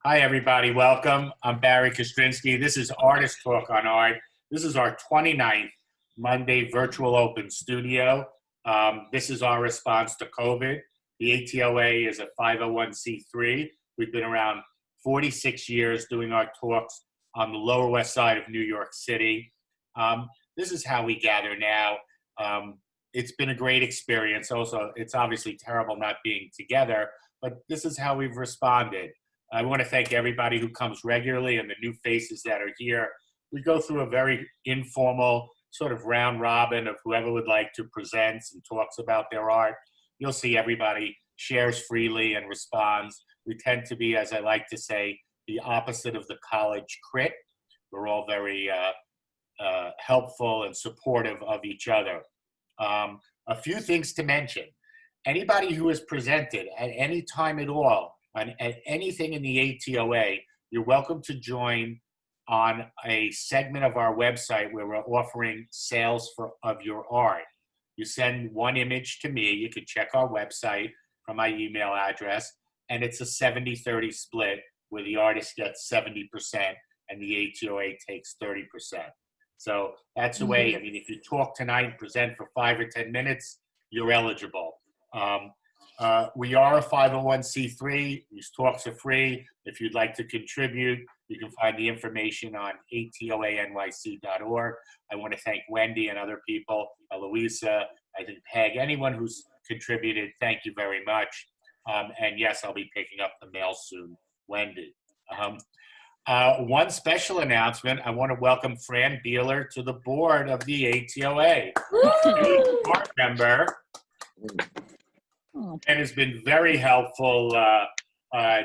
Hi, everybody. Welcome. I'm Barry Kostrinsky. This is Artist Talk on Art. This is our 29th Monday virtual open studio. This is our response to COVID. The ATOA is a 501c3. We've been around 46 years doing our talks on the Lower West Side of New York City. This is how we gather now. It's been a great experience. Also, it's obviously terrible not being together, but this is how we've responded. I want to thank everybody who comes regularly and the new faces that are here. We go through a very informal sort of round robin of whoever would like to present and talks about their art. You'll see everybody shares freely and responds. We tend to be, as I like to say, the opposite of the college crit. We're all very helpful and supportive of each other. A few things to mention. Anybody who has presented at any time at all at anything in the ATOA, you're welcome to join on a segment of our website where we're offering sales of your art. You send one image to me. You can check our website from my email address, and it's a 70-30 split where the artist gets 70% and the ATOA takes 30%. So that's the way. I mean, if you talk tonight and present for 5 or 10 minutes, you're eligible. We are a 501c3. These talks are free. If you'd like to contribute, you can find the information on atoanyc.org. I want to thank Wendy and other people, Eloisa, I think Peg, anyone who's contributed, thank you very much. And yes, I'll be picking up the mail soon, Wendy. One special announcement, I want to welcome Fran Beeler to the board of the ATOA. Board member. And has been very helpful,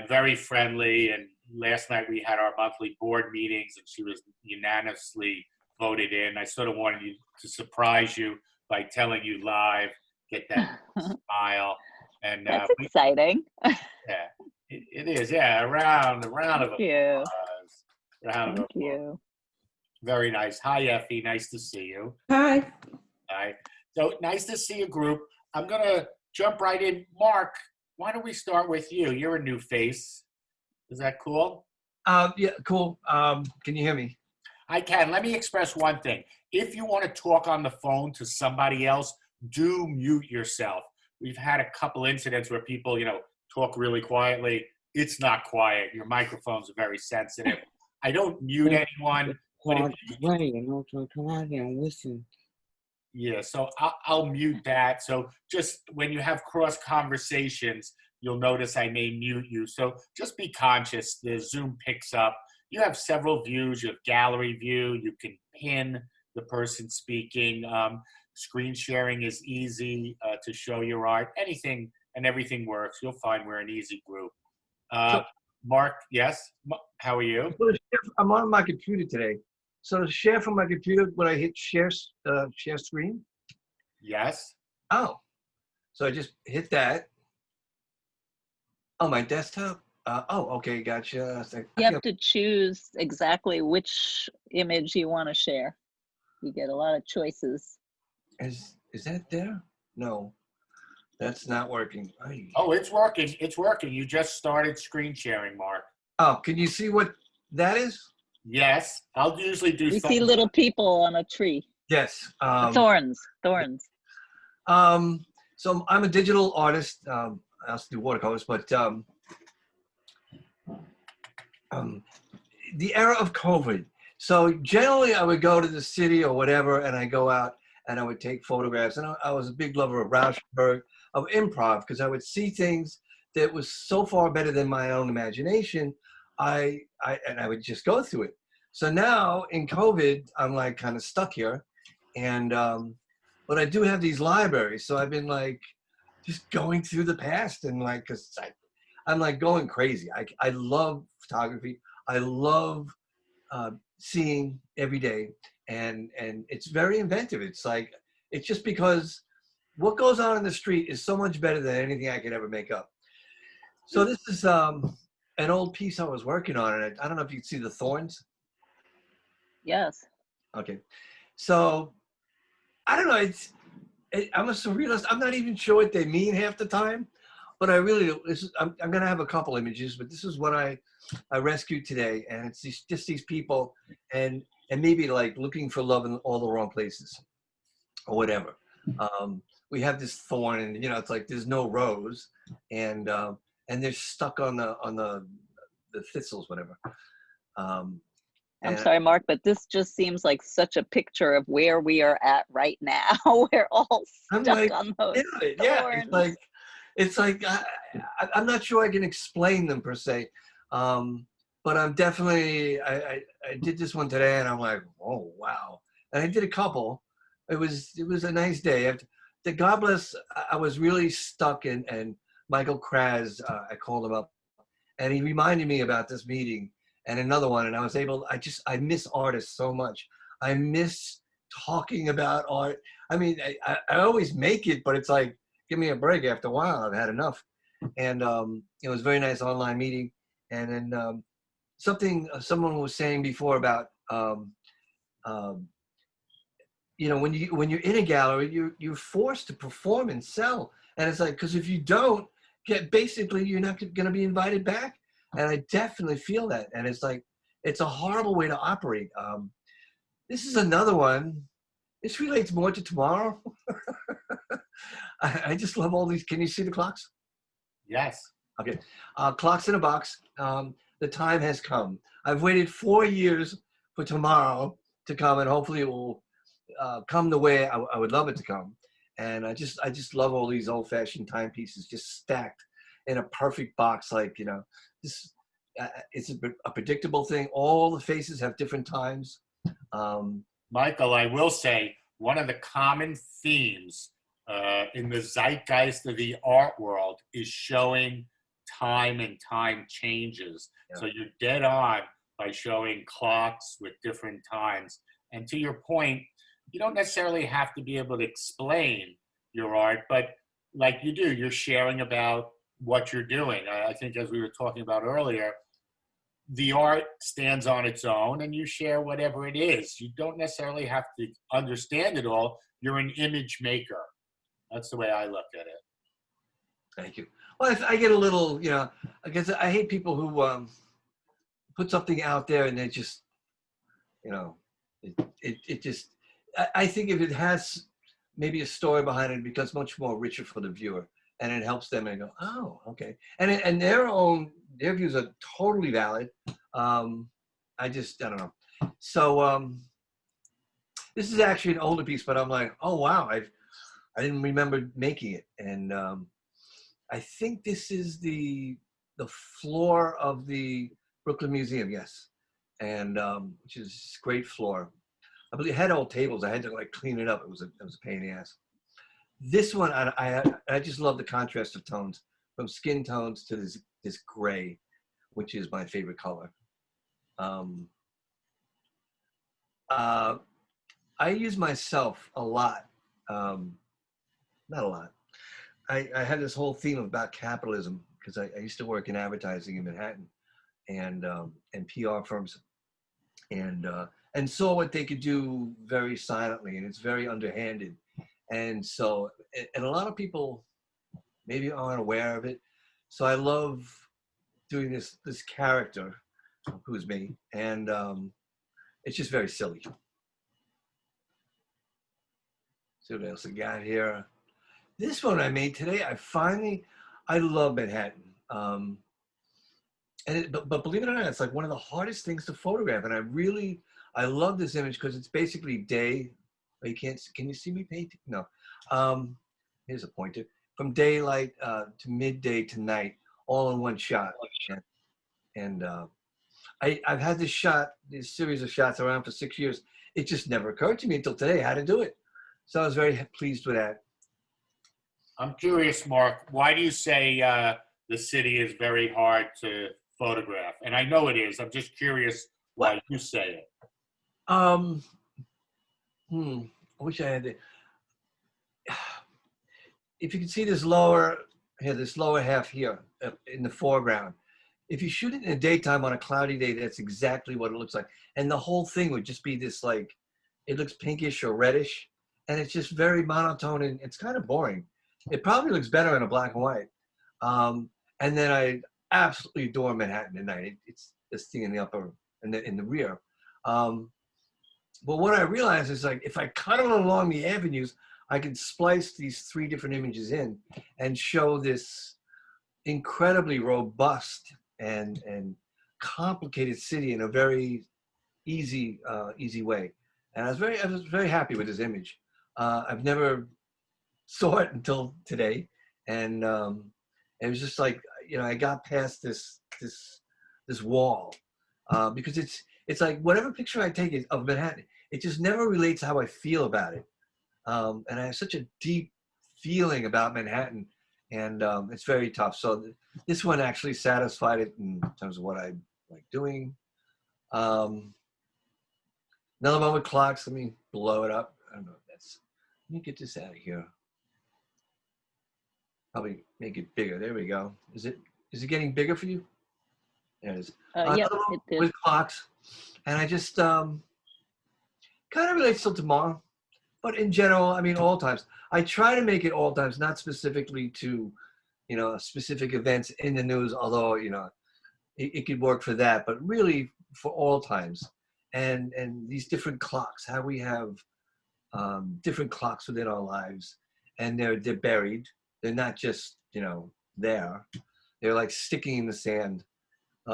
very friendly. And last night we had our monthly board meetings and she was unanimously voted in. I sort of wanted to surprise you by telling you live, get that smile. And that's exciting. Yeah, it is. Yeah, a round of applause. Thank you. Very nice. Hi, Effie. Nice to see you. Hi. Hi. So nice to see a group. I'm going to jump right in. Mark, why don't we start with you? You're a new face. Is that cool? Yeah, cool. Can you hear me? I can. Let me express one thing. If you want to talk on the phone to somebody else, do mute yourself. We've had a couple incidents where people, talk really quietly. It's not quiet. Your microphones are very sensitive. I don't mute anyone. But listen. Yeah, so I'll mute that. So just when you have cross conversations, you'll notice I may mute you. So just be conscious. The Zoom picks up. You have several views. You have gallery view. You can pin the person speaking. Screen sharing is easy to show your art. Anything and everything works. You'll find we're an easy group. Mark, yes? How are you? I'm on my computer today. So to share from my computer, when I hit share screen? Yes. Oh, so I just hit that. Oh, my desktop? Okay, gotcha. You have to choose exactly which image you want to share. You get a lot of choices. Is that there? No, that's not working. Oh, it's working. It's working. You just started screen sharing, Mark. Oh, can you see what that is? Yes, I'll usually do. We see little people on a tree. Yes. Thorns. So I'm a digital artist. I also do watercolors, but the era of COVID. So generally, I would go to the city or whatever, and I go out and I would take photographs. And I was a big lover of Rauschenberg, of improv, because I would see things that was so far better than my own imagination. I would just go through it. So now in COVID, I'm like kind of stuck here, and but I do have these libraries. So I've been like just going through the past and like, cause I'm like going crazy. I love photography. I love seeing every day, and it's very inventive. It's like it's just because what goes on in the street is so much better than anything I could ever make up. So this is an old piece I was working on, and I don't know if you can see the thorns. Yes. Okay. So I don't know. I'm a surrealist. I'm not even sure what they mean half the time, but I really, I'm going to have a couple images, but this is what I rescued today. And it's just these people and maybe like looking for love in all the wrong places or whatever. We have this thorn and, it's like, there's no rose and they're stuck on the thistles, whatever. I'm sorry, Mark, but this just seems like such a picture of where we are at right now. We're all stuck on those thorns. It's like I'm not sure I can explain them per se, but I'm definitely I did this one today, and I'm like, oh wow! And I did a couple. It was a nice day. God bless. I was really stuck and Michael Kraz. I called him up, and he reminded me about this meeting. And another one, and I was able, I miss artists so much. I miss talking about art. I mean, I always make it, but it's like, give me a break after a while. I've had enough. And it was a very nice online meeting. And then someone was saying before about, when you're in a gallery, you're forced to perform and sell. And it's like, because if you don't, basically, you're not going to be invited back. And I definitely feel that. And it's like, it's a horrible way to operate. This is another one. This relates more to tomorrow. I just love all these. Can you see the clocks? Yes. Okay. Clocks in a box. The time has come. I've waited 4 years for tomorrow to come, and hopefully it will come the way I would love it to come. And I just love all these old-fashioned timepieces just stacked in a perfect box, like, this it's a predictable thing. All the faces have different times. Michael, I will say one of the common themes in the zeitgeist of the art world is showing time and time changes. Yeah. So you're dead on by showing clocks with different times. And to your point, you don't necessarily have to be able to explain your art, but like you do, you're sharing about what you're doing. I think, as we were talking about earlier, the art stands on its own and you share whatever it is. You don't necessarily have to understand it all. You're an image maker. That's the way I look at it. Thank you. Well, I get a little, because I hate people who put something out there and they just, it just, I think if it has maybe a story behind it, it becomes much more richer for the viewer. And it helps them and go, oh, okay. And their views are totally valid. I don't know. So this is actually an older piece, but I'm like, oh wow, I didn't remember making it. And I think this is the floor of the Brooklyn Museum, yes. And which is great floor. I believe it had old tables. I had to like clean it up. It was a pain in the ass. This one, I just love the contrast of tones, from skin tones to this gray, which is my favorite color. I use myself a lot, not a lot. I had this whole theme about capitalism because I used to work in advertising in Manhattan and PR firms, and saw what they could do very silently, and it's very underhanded. And so, and a lot of people maybe aren't aware of it. So I love doing this character, who's me, and it's just very silly. See what else I got here. This one I made today. I love Manhattan. But believe it or not, it's like one of the hardest things to photograph. And I love this image because it's basically day. You can't, can you see me painting? No. Here's a pointer. From daylight to midday to night, all in one shot. And I've had this series of shots around for 6 years. It just never occurred to me until today how to do it. So I was very pleased with that. I'm curious, Mark, why do you say the city is very hard to photograph? And I know it is. I'm just curious why you say it. I wish I had it. If you can see this lower half here in the foreground, if you shoot it in the daytime on a cloudy day, that's exactly what it looks like. And the whole thing would just be this, like, it looks pinkish or reddish, and it's just very monotone, and it's kind of boring. It probably looks better in a black and white. And then I absolutely adore Manhattan at night. It's this thing in the upper, in the rear. But what I realized is, like, if I cut them along the avenues, I can splice these 3 different images in and show this incredibly robust and complicated city in a very easy way. And I was very happy with this image. I've never saw it until today, and it was just like, you know, I got past this wall, because it's like whatever picture I take of Manhattan, it just never relates how I feel about it. And I have such a deep feeling about Manhattan, and it's very tough. So this one actually satisfied it in terms of what I like doing. Another one with clocks. Let me blow it up. I don't know if that's. Let me get this out of here. Probably make it bigger. There we go. Is it getting bigger for you? There it is. Yeah, it did. With clocks, and I just kind of relates to tomorrow, but in general, I mean, all times. I try to make it all times, not specifically to, you know, specific events in the news. Although, you know, it could work for that, but really for all times. And these different clocks, how we have different clocks within our lives, and they're buried. They're not just, you know, there. They're like sticking in the sand. You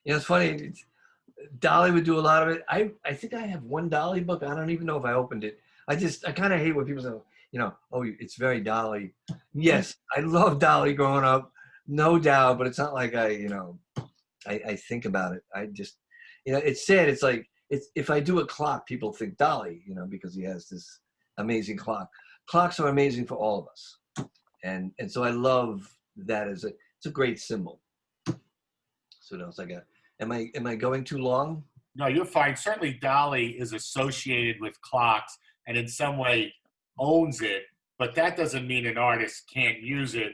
know, it's funny. Dali would do a lot of it. I think I have one Dali book. I don't even know if I opened it. I kind of hate when people say, you know, oh, it's very Dali. Yes, I love Dali growing up, no doubt. But it's not like I think about it. I just, you know, it's sad. It's like, if I do a clock, people think Dali, you know, because he has this amazing clock. Clocks are amazing for all of us, and so I love that as it's a great symbol. So what else I got? Am I going too long? No, you're fine. Certainly, Dali is associated with clocks and in some way owns it, but that doesn't mean an artist can't use it.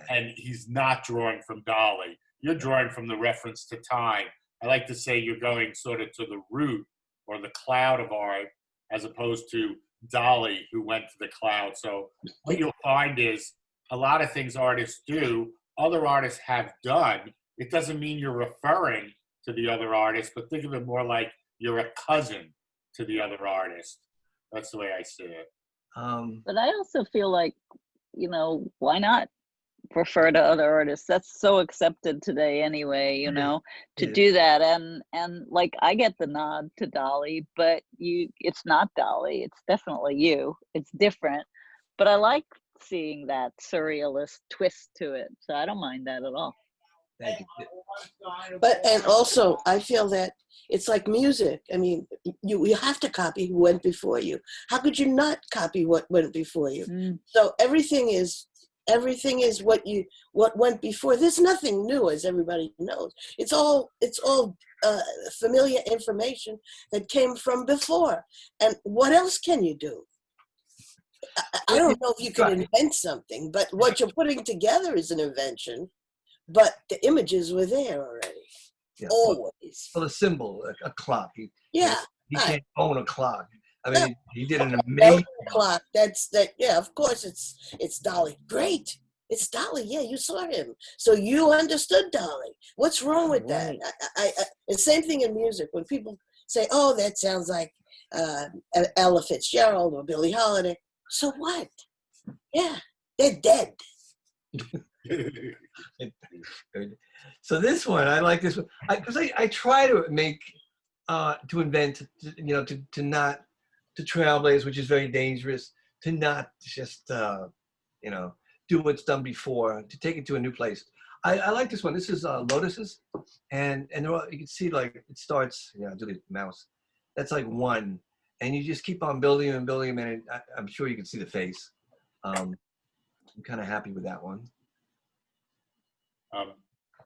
And he's not drawing from Dali. You're drawing from the reference to time. I like to say you're going sort of to the root or the cloud of art, as opposed to Dali, who went to the cloud. So what you'll find is a lot of things artists do, other artists have done. It doesn't mean you're referring to the other artist, but think of it more like you're a cousin to the other artist. That's the way I see it. But I also feel like, you know, why not refer to other artists? That's so accepted today anyway, you know, to do that. And like, I get the nod to Dali, but it's not Dali. It's definitely you. It's different. But I like seeing that surrealist twist to it. So I don't mind that at all. Thank you. But, and also, I feel that it's like music. I mean, you have to copy who went before you. How could you not copy what went before you? So everything is what went before. There's nothing new, as everybody knows. It's all familiar information that came from before. And what else can you do? I don't know if you can invent something, but what you're putting together is an invention. But the images were there already, always. Well, a symbol, a clock. He Right. can't own a clock. I mean, he did an amazing clock. That's that. Yeah, of course, it's Dali. Great, it's Dali. Yeah, you saw him, so you understood Dali. What's wrong with that? I the same thing in music. When people say, "Oh, that sounds like Ella Fitzgerald or Billie Holiday," so what? Yeah, they're dead. So this one, I like this one because I try to make to invent, you know, to not to trailblaze, which is very dangerous, to not just you know, do what's done before, to take it to a new place. I like this one. This is lotuses, and they're all, you can see, like, it starts, you know, do the mouse. That's like one, and you just keep on building them and building them, and I'm sure you can see the face. I'm kind of happy with that one.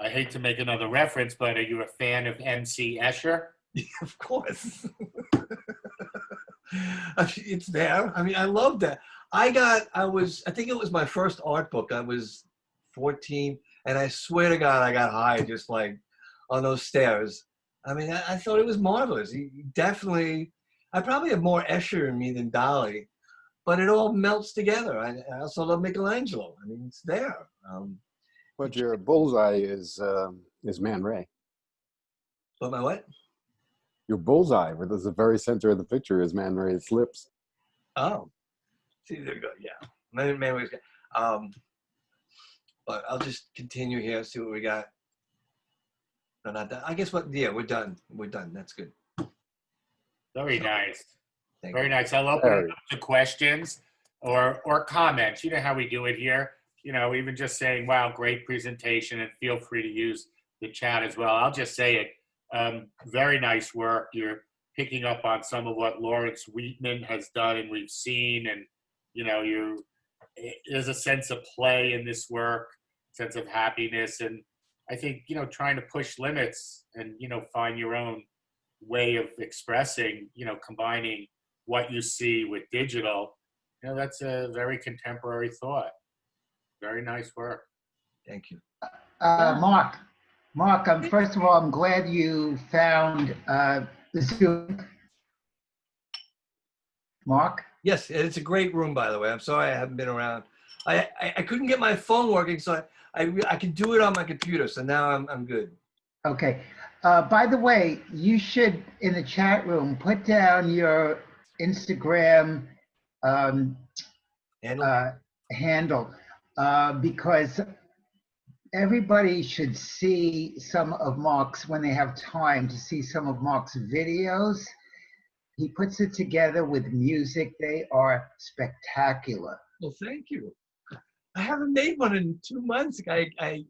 I hate to make another reference, but are you a fan of MC Escher? Of course. It's there. I mean, I love that. I think it was my first art book. I was 14, and I swear to God, I got high just like on those stairs. I mean, I thought it was marvelous. He definitely, I probably have more Escher in me than Dali, but it all melts together. I also love Michelangelo. I mean, it's there. But your bullseye is Man Ray. But my what? Your bullseye, where there's the very center of the picture, is Man Ray's lips. Oh, see, there you go. Yeah, Man Ray's got. But I'll just continue here. See what we got. No, not that. I guess what? Yeah, we're done. We're done. That's good. Very nice. Thank Very you. nice. I'll open it up to questions or comments. You know how we do it here. You know, even just saying, wow, great presentation, and feel free to use the chat as well. I'll just say it. Very nice work. You're picking up on some of what Lawrence Wheatman has done and we've seen. And, you know, there's a sense of play in this work, sense of happiness. And I think, you know, trying to push limits and, you know, find your own way of expressing, you know, combining what you see with digital, you know, that's a very contemporary thought. Very nice work. Thank you. Yeah. Mark, first of all, I'm glad you found the Zoom. Mark? Yes, it's a great room, by the way. I'm sorry I haven't been around. I couldn't get my phone working, so I can do it on my computer. So now I'm good. Okay. By the way, you should, in the chat room, put down your Instagram handle, because everybody should see some of Mark's, when they have time to see some of Mark's videos. He puts it together with music. They are spectacular. Well, thank you. I haven't made one in 2 months. I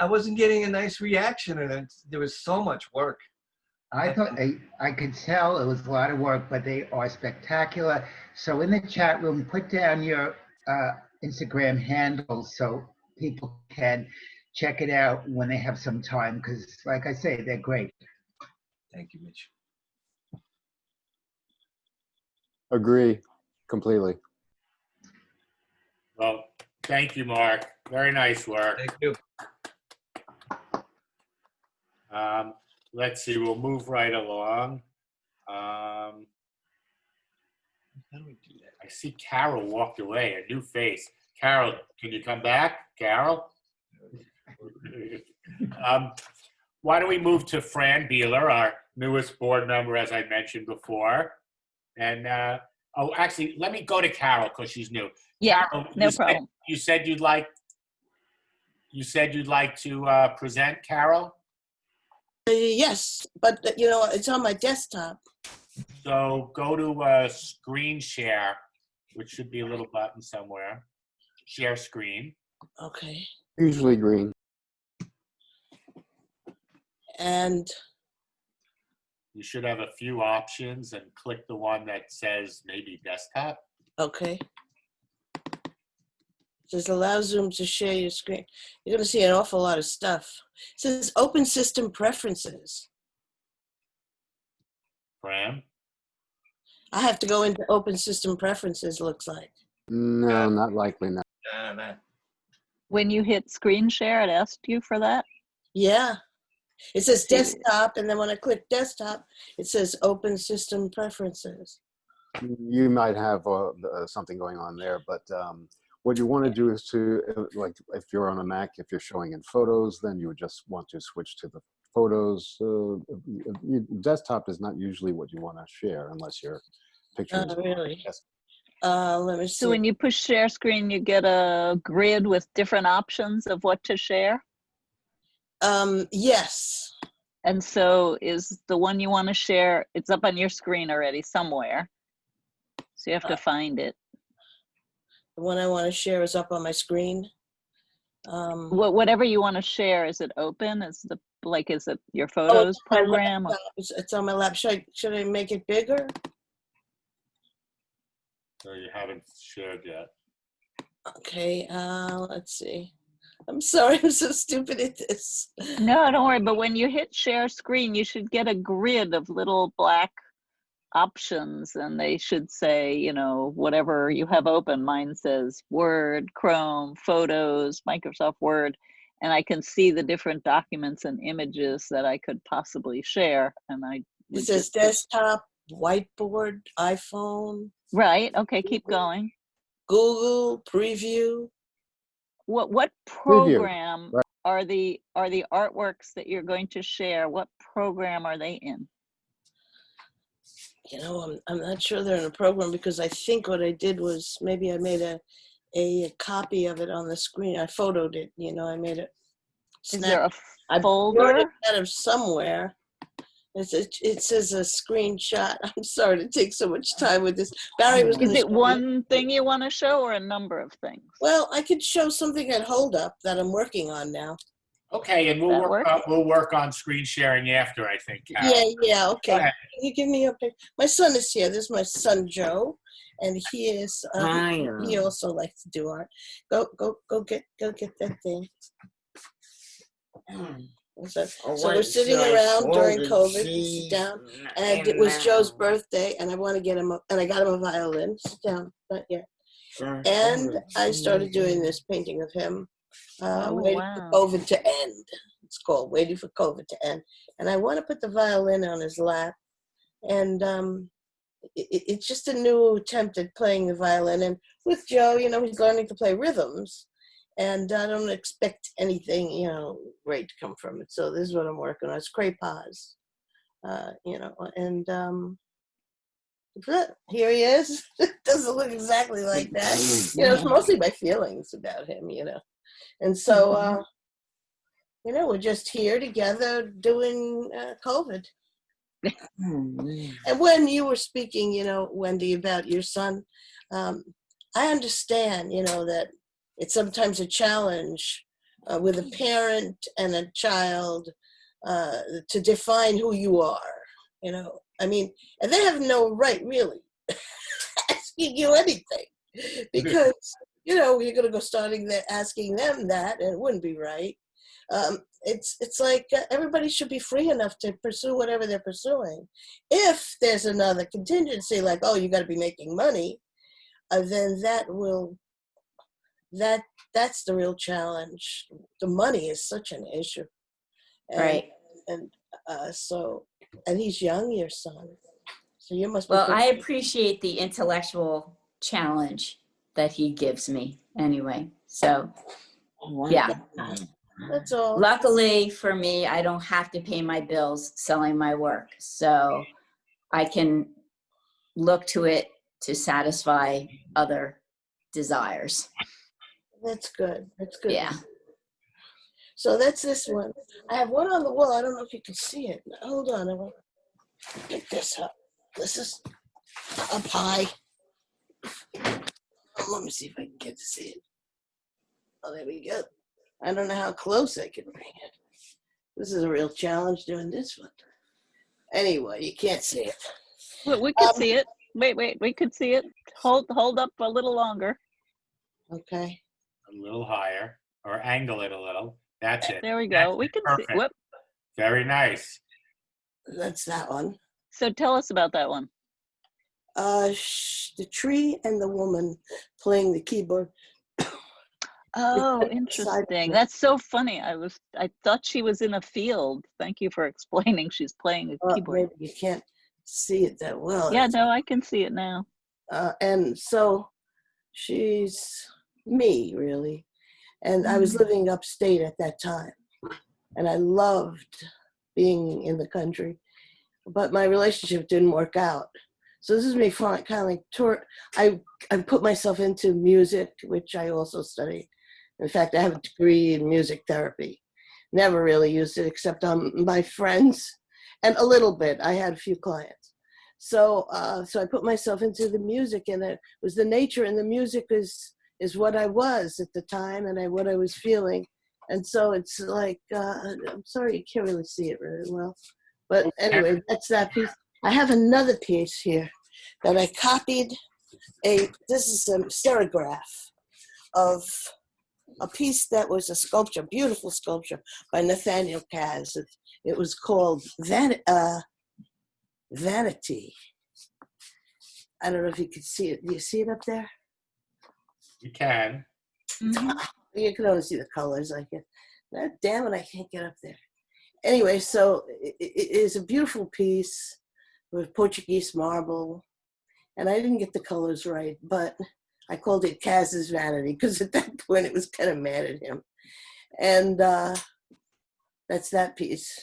wasn't getting a nice reaction, and there was so much work. I thought I could tell it was a lot of work, but they are spectacular. So in the chat room, put down your Instagram handles so people can check it out when they have some time, because like I say, they're great. Thank you, Mitch. Agree completely. Well, thank you, Mark. Very nice work. Thank you. Let's see, we'll move right along. How do we do that? I see Carol walked away, a new face. Carol, can you come back? Carol? Why don't we move to Fran Beeler, our newest board member, as I mentioned before. And, actually, let me go to Carol because she's new. Yeah, Carol, no problem. You said you'd like to present, Carol? Yes, but you know, it's on my desktop. So go to screen share, which should be a little button somewhere. Share screen. Okay. Usually green. And You should have a few options and click the one that says maybe desktop. okay. It says allow Zoom to share your screen. You're going to see an awful lot of stuff. It says open system preferences. Fran? I have to go into open system preferences, looks like. No, not likely. No. Nah. When you hit screen share, it asked you for that? Yeah. It says See. desktop, and then when I click desktop, it says open system preferences. You might have something going on there, but what you want to do is to, like, if you're on a Mac, if you're showing in photos, then you would just want to switch to the photos. Desktop is not usually what you want to share unless your picture is Really? yes. Let me see. So when you push share screen, you get a grid with different options of what to share? Yes. And so is the one you want to share, it's up on your screen already somewhere. So you have to find it. The one I want to share is up on my screen. Whatever you want to share, is it open? Is it your photos it's on my program? laptop. It's on my lap. Should I make it bigger? So you haven't shared yet. Okay, let's see. I'm sorry, I'm so stupid at this. No, don't worry. But when you hit share screen, you should get a grid of little black options, and they should say, you know, whatever you have open. Mine says Word, Chrome, Photos, Microsoft Word, and I can see the different documents and images that I could possibly share. And It says desktop, whiteboard, iPhone, Right. Okay. Keep going. Google, Preview. What Preview. program Right. are the artworks that you're going to share? What program are they in? You know, I'm not sure they're in a program because I think what I did was maybe I made a copy of it on the screen. I photoed it, you know, I made it. Is there a I brought it folder? out of somewhere. It says a screenshot. I'm sorry to take so much time with this. Barry was going Is to it show me. one thing you want to show or a number of things? Well, I could show something at Hold Up that I'm working on now. Okay, and That works. we'll work on screen sharing after, I think, Carol. Yeah, Go okay. ahead. Can you give me a picture? My son is here. This is my son, Joe, and he is. He also likes to do art. Go get that thing. So we're sitting around during COVID. Sit down, and it was Joe's birthday, and I want to get him and I got him a violin. Sit down, not yet. And I started doing this painting of him, waiting for COVID to end. It's called Waiting for COVID to End. And I want to put the violin on his lap. And it's just a new attempt at playing the violin. And with Joe, you know, he's learning to play rhythms. And I don't expect anything, you know, great to come from it. So this is what I'm working on. It's crayons, you know, and here he is. It doesn't look exactly like that. You know, it's mostly my feelings about him, you know. And so, you know, we're just here together doing COVID. And when you were speaking, you know, Wendy, about your son, I understand, you know, that it's sometimes a challenge with a parent and a child to define who you are, you know. I mean, and they have no right, really, asking you anything. Because, you know, you're going to go starting there asking them that, and it wouldn't be right. It's like everybody should be free enough to pursue whatever they're pursuing. If there's another contingency, like, oh, you got to be making money, then that's the real challenge. The money is such an issue. And, right. And and he's young, your son. So you must be. Well, I appreciate the intellectual challenge that he gives me anyway. So, yeah. That's all. Luckily for me, I don't have to pay my bills selling my work. So I can look to it to satisfy other desires. That's good. That's good. Yeah. So that's this one. I have one on the wall. I don't know if you can see it. Hold on. I want to pick this up. This is up high. Let me see if I can get to see it. Oh, there we go. I don't know how close I can bring it. This is a real challenge doing this one. Anyway, you can't see it. Well, we could see it. Wait, we could see it. Hold up a little longer. Okay. A little higher, or angle it a little. That's it. There we That's go. We it. can Perfect. see. Whoop. Very nice. That's that one. So tell us about that one. The tree and the woman playing the keyboard. Oh, interesting. That's so funny. I thought she was in a field. Thank you for explaining she's playing a keyboard. Maybe you can't see it that well. Yeah, no, I can see it now. And so she's me, really. And I was living upstate at that time. And I loved being in the country. But my relationship didn't work out. So this is me kind of like I put myself into music, which I also study. In fact, I have a degree in music therapy. Never really used it except on my friends, and a little bit. I had a few clients. So I put myself into the music, and it was the nature, and the music is what I was at the time, and what I was feeling. And so it's like, I'm sorry, you can't really see it very well. But anyway, that's that piece. I have another piece here that I copied. This is a serograph of a piece that was a sculpture, beautiful sculpture by Nathaniel Kaz. It was called Vanity. I don't know if you can see it. Do you see it up there? You can. Mm-hmm. You can only see the colors. Damn it, I can't get up there. Anyway, so it is a beautiful piece with Portuguese marble. And I didn't get the colors right, but I called it Kaz's Vanity because at that point it was kind of mad at him. And that's that piece.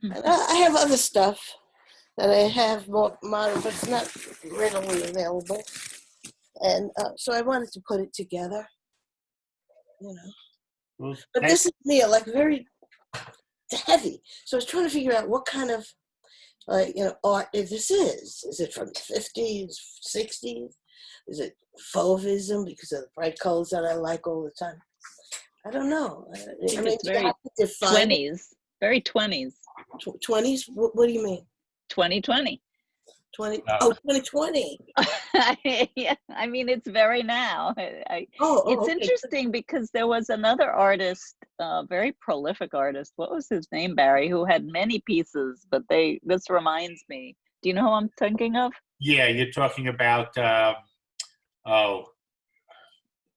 And I have other stuff that I have more modern, but it's not readily available. And so I wanted to put it together, you know. Well, But this is me, like very heavy. So I was trying to figure out what kind of, art this is. Is it from the 50s, 60s? Is it Fauvism because of the bright colors that I like all the time? I don't know. I think it's you very have to define 20s, very 20s, 20s? What do you mean? 2020. 2020. Yeah, I mean, it's very now. It's Okay. interesting because there was another artist, very prolific artist. What was his name, Barry? Who had many pieces, but this reminds me. Do you know who I'm thinking of? Yeah, you're talking about,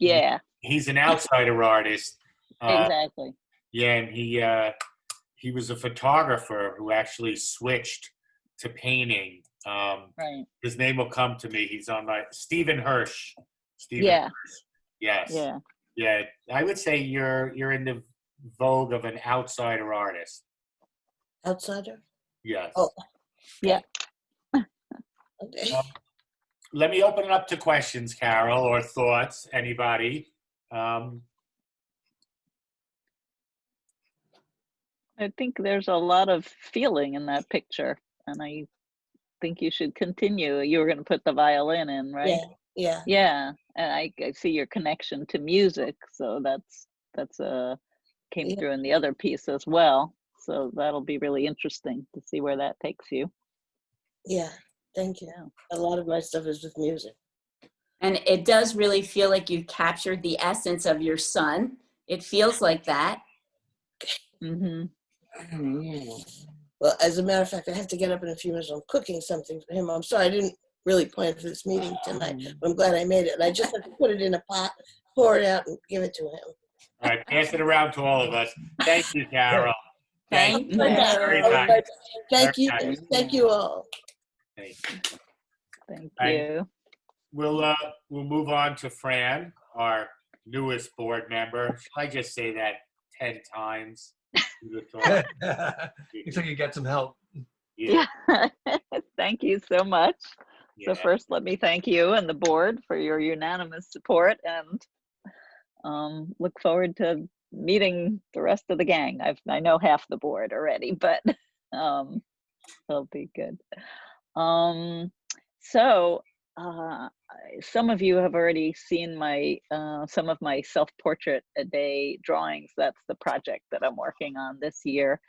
Yeah, he's an outsider artist. exactly. Yeah, and he was a photographer who actually switched to painting. Right. His name will come to me. He's on my Stephen Hirsch. Yeah. Hirsch. Yes. Yeah. Yeah. I would say you're in the vogue of an outsider artist. Outsider? Yes. Oh. Yeah. Okay. Let me open it up to questions, Carol, or thoughts. Anybody? I think there's a lot of feeling in that picture, and I think you should continue. You were going to put the violin in, right? Yeah. Yeah, and I see your connection to music, so that's came Yeah. through in the other piece as well. So that'll be really interesting to see where that takes you. Yeah. Thank you. Yeah. A lot of my stuff is with music. And it does really feel like you captured the essence of your son. It feels like that. Mm-hmm. Well, as a matter of fact, I have to get up in a few minutes. I'm cooking something for him. I'm sorry, I didn't really plan for this meeting tonight, but I'm glad I made it. And I just have to put it in a pot, pour it out, and give it to him. All right, pass it around to all of us. Thank you, Carol. Thank you. Very nice. Thank you. Very nice. Thank you all. Thank Thank And- you. We'll move on to Fran, our newest board member. Should I just say that 10 times? Looks like you got some help. Yeah. Yeah. Thank you so much. Yeah. So first, let me thank you and the board for your unanimous support, and look forward to meeting the rest of the gang. I know half the board already, but it'll be good. So some of you have already seen my some of my self-portrait a day drawings. That's the project that I'm working on this year.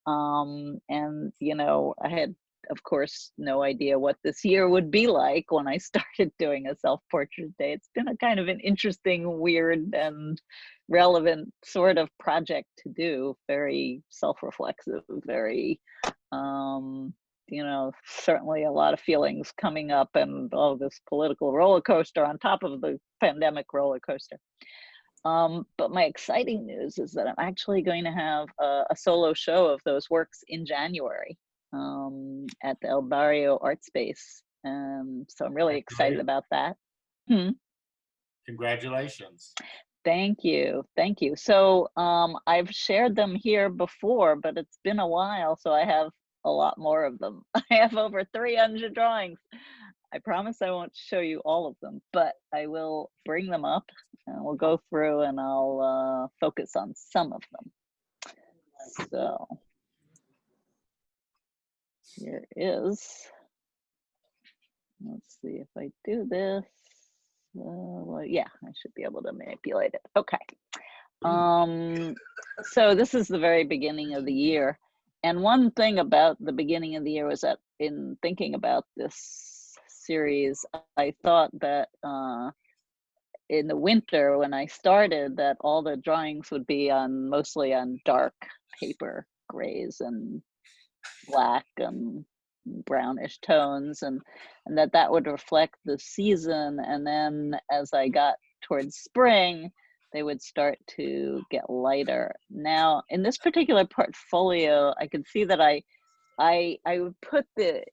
And I had, of course, no idea what this year would be like when I started doing a self-portrait day. It's been a kind of an interesting, weird, and relevant sort of project to do. Very self-reflexive, very certainly a lot of feelings coming up, and all this political roller coaster on top of the pandemic roller coaster. But my exciting news is that I'm actually going to have a solo show of those works in January at the El Barrio Art Space. So I'm really excited about that. Congratulations. Thank you. Thank you. So I've shared them here before, but it's been a while, so I have a lot more of them. I have over 300 drawings. I promise I won't show you all of them, but I will bring them up and we'll go through and I'll focus on some of them. So here is, let's see if I do this. Well, yeah, I should be able to manipulate it. Okay. So this is the very beginning of the year. And one thing about the beginning of the year was that in thinking about this series, I thought that in the winter when I started, that all the drawings would be mostly on dark paper, grays and black and brownish tones, and that would reflect the season. And then as I got towards spring, they would start to get lighter. Now, in this particular portfolio, I could see that I I would put the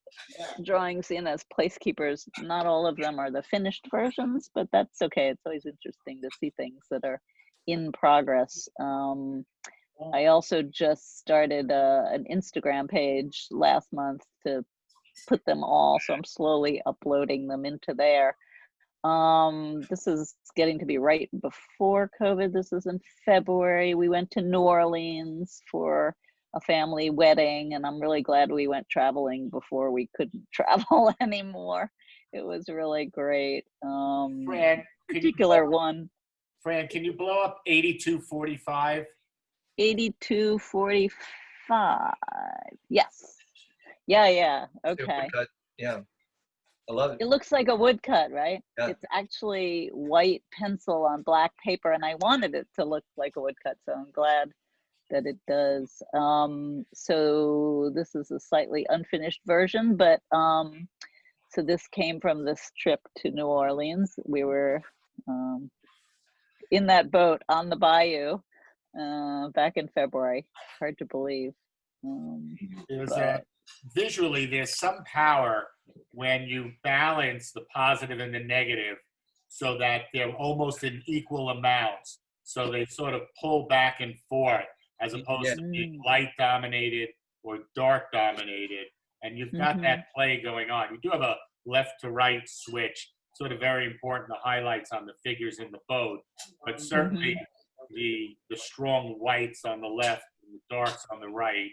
drawings in as placekeepers. Not all of them are the finished versions, but that's okay. It's always interesting to see things that are in progress. I also just started an Instagram page last month to put them all, so I'm slowly uploading them into there. This is getting to be right before COVID. This is in February. We went to New Orleans for a family wedding, and I'm really glad we went traveling before we couldn't travel anymore. It was really great. Fran, Particular one. Fran, can you blow up 8245? 8245. Yes. Yeah. Okay. Cut. Yeah, I love it. It looks like a woodcut, right? Yeah. It's actually white pencil on black paper, and I wanted it to look like a woodcut, so I'm glad that it does. So this is a slightly unfinished version, but so this came from this trip to New Orleans. We were in that boat on the bayou back in February. Hard to believe. Visually, there's some power when you balance the positive and the negative so that they're almost in equal amounts. So they sort of pull back and forth as opposed to being light dominated or dark dominated. And you've got that play going on. You do have a left to right switch, sort of very important, the highlights on the figures in the boat, but certainly the strong whites on the left and the darks on the right.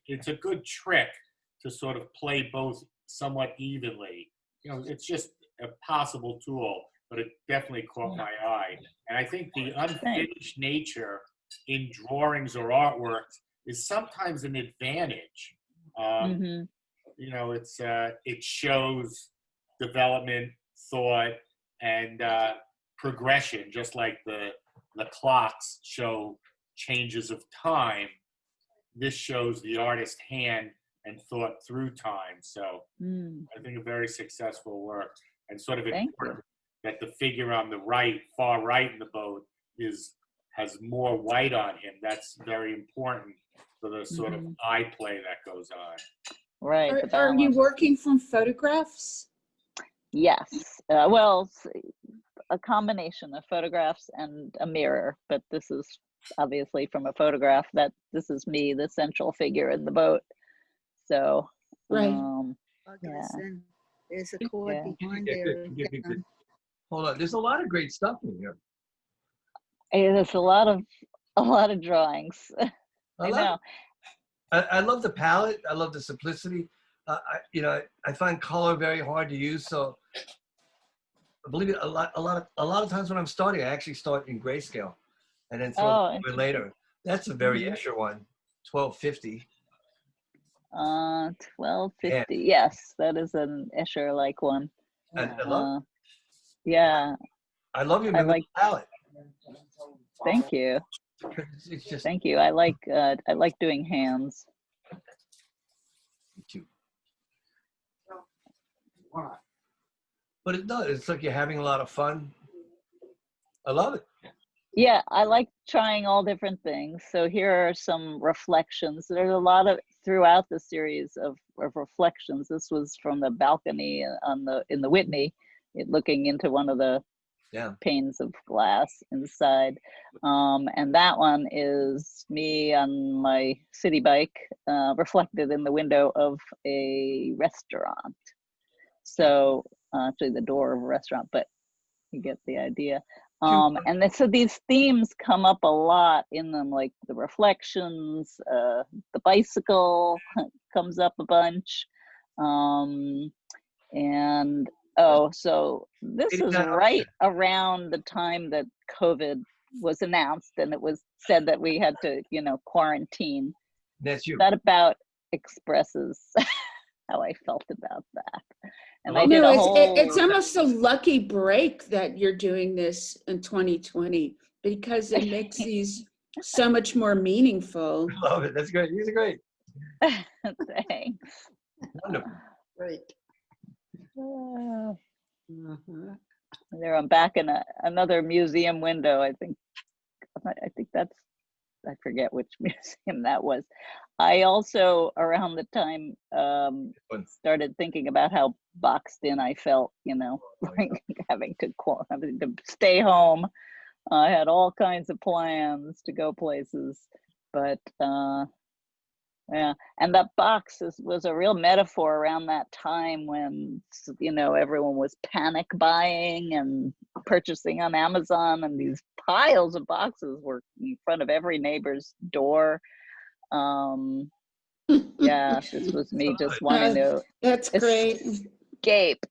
It's a good trick to sort of play both somewhat evenly. You know, it's just a possible tool, but it definitely caught my eye. And I think the unfinished nature in drawings or artwork is sometimes an advantage. You know, it shows development, thought, and progression, just like the clocks show changes of time. This shows the artist's hand and thought through time. So I think a very successful work, and sort of important that the figure on the right, far right in the boat, has more white on him. That's very important for the sort of eye play that goes on. Right. Are you working from photographs? Yes. Well, a combination of photographs and a mirror, but this is obviously from a photograph. That this is me, the central figure in the boat. So right. There's a cord behind there. Hold on, there's a lot of great stuff in here. There's a lot of drawings. I know. I love the palette. I love the simplicity. I find color very hard to use. So I believe it, a lot of times when I'm starting, I actually start in grayscale, and then throw it later. That's a very Escher one, 1250. 1250. Yes, that is an Escher-like one. I love. Yeah. I love your palette. Thank you. It's just. Thank you. I like doing hands. Me too. But it does. It's like you're having a lot of fun. I love it. Yeah, I like trying all different things. So here are some reflections. There's a lot of throughout the series of reflections. This was from the balcony in the Whitney, looking into one of the panes of glass inside. And that one is me on my city bike, reflected in the window of a restaurant. So actually the door of a restaurant, but you get the idea. And then, so these themes come up a lot in them, like the reflections, the bicycle comes up a bunch. And so this is right around the time that COVID was announced, and it was said that we had to, quarantine. That's you. That about expresses how I felt about that. And it's almost a lucky break that you're doing this in 2020, because it makes these so much more meaningful. I love it. That's great. These are great. Thanks. Wonderful. Great. There I'm back in another museum window. I think that's I forget which museum that was. I also, around the time, started thinking about how boxed in I felt, you know, like having to stay home. I had all kinds of plans to go places, but yeah, and that box was a real metaphor around that time when, you know, everyone was panic buying and purchasing on Amazon, and these piles of boxes were in front of every neighbor's door. Yeah, this was me just wanting to That's great. escape.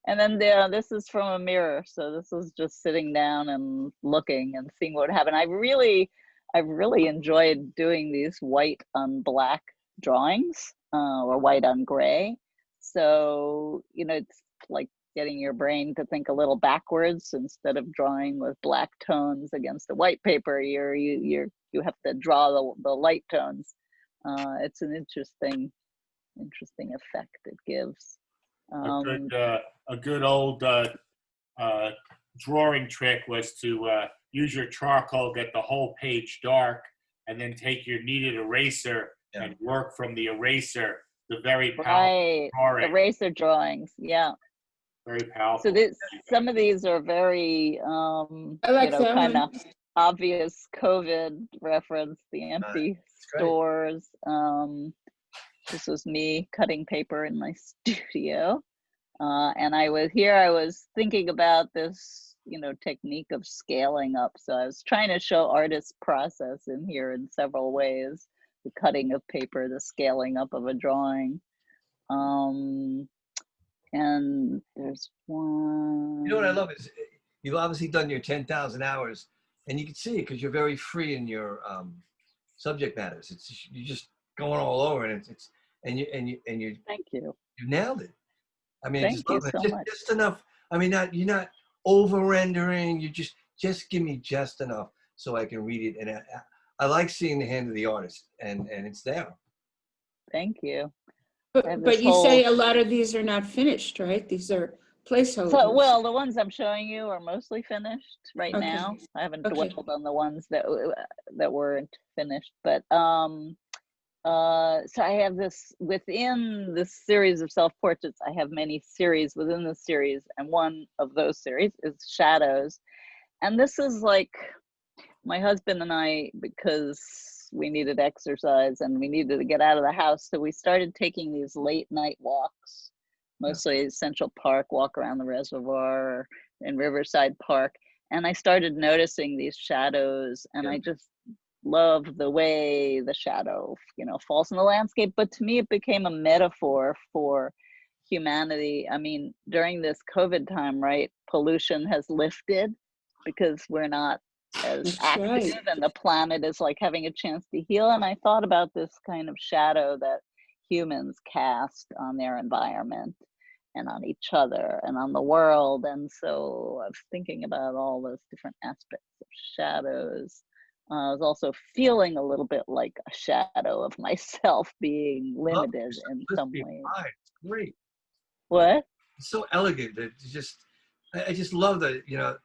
And then this is from a mirror, so this is just sitting down and looking and seeing what would happen. I really enjoyed doing these white on black drawings, or white on gray. So, you know, it's like getting your brain to think a little backwards. Instead of drawing with black tones against the white paper, you have to draw the light tones. It's an interesting effect it gives. A good old drawing trick was to use your charcoal, get the whole page dark, and then take your kneaded eraser and work from the eraser. The very powerful drawing. Eraser drawings, yeah. Very powerful. So some of these are very, I like, you know, kind of obvious COVID reference, the empty stores. This was me cutting paper in my studio. And I was thinking about this, you know, technique of scaling up. So I was trying to show artist's process in here in several ways: the cutting of paper, the scaling up of a drawing. And there's one. You know what I love is you've obviously done your 10,000 hours, and you can see it because you're very free in your subject matters. You're just going all over, and you Thank you. You nailed it. I mean, Thank you so much. Just enough. I mean, you're not over rendering. You just give me just enough so I can read it. And I like seeing the hand of the artist, and it's there. Thank you. But you say a lot of these are not finished, right? These are placeholders. So, well, the ones I'm showing you are mostly finished right now. I haven't dwelled on the ones that weren't finished, but so I have this within this series of self-portraits. I have many series within the series, and one of those series is shadows. And this is like my husband and I, because we needed exercise and we needed to get out of the house, so we started taking these late night walks, mostly Central Park, walk around the reservoir in Riverside Park. And I started noticing these shadows, and I just love the way the shadow, you know, falls in the landscape. But to me, it became a metaphor for humanity. I mean, during this COVID time, right, pollution has lifted because we're not as active, and the planet is like having a chance to heal. And I thought about this kind of shadow that humans cast on their environment and on each other and on the world. And so I was thinking about all those different aspects of shadows. I was also feeling a little bit like a shadow of myself being limited in some ways. It's great. What? It's so elegant. I just love the, you know,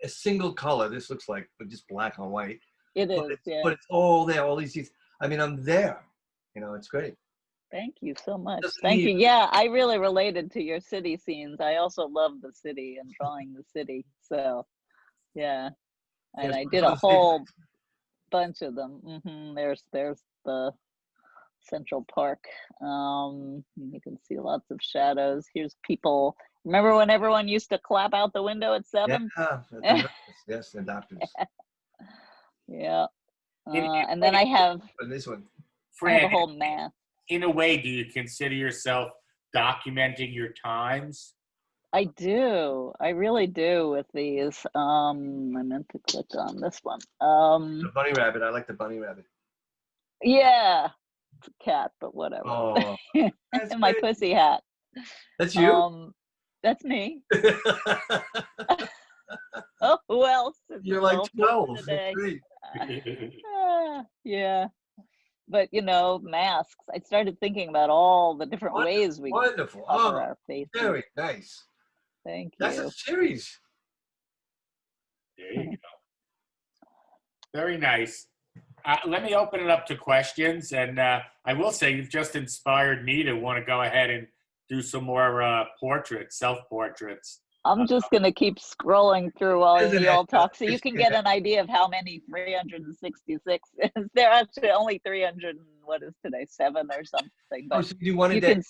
a single color. This looks like just black on white. It is, but it's all there. All these. I mean, I'm there. You know, it's great. Thank you so much. Thank you. Yeah, I really related to your city scenes. I also love the city and drawing the city. So, yeah, and I did a whole bunch of them. There's the Central Park. You can see lots of shadows. Here's people. Remember when everyone used to clap out the window at 7? Yeah, yes, the doctors. Yeah. And then I have this one. I have a whole map. In a way, do you consider yourself documenting your times? I do. I really do with these. I meant to click on this one. The bunny rabbit. I like the bunny rabbit. Yeah. It's a cat, but whatever. Oh, and my pussy hat. That's you? That's me. Oh, who else? You're like 12. That's great. Yeah. But, you know, masks. I started thinking about all the different ways we wonderful. cover our faces. Very nice. Thank you. That's a series. There you go. Very nice. Let me open it up to questions. And I will say you've just inspired me to want to go ahead and do some more portraits, self-portraits. I'm just going to keep scrolling through while Isn't you all it? talk so you can get an idea of how many 366 is. There are actually only 300, what is today, 7 or something. Oh, But so you do one a you day? can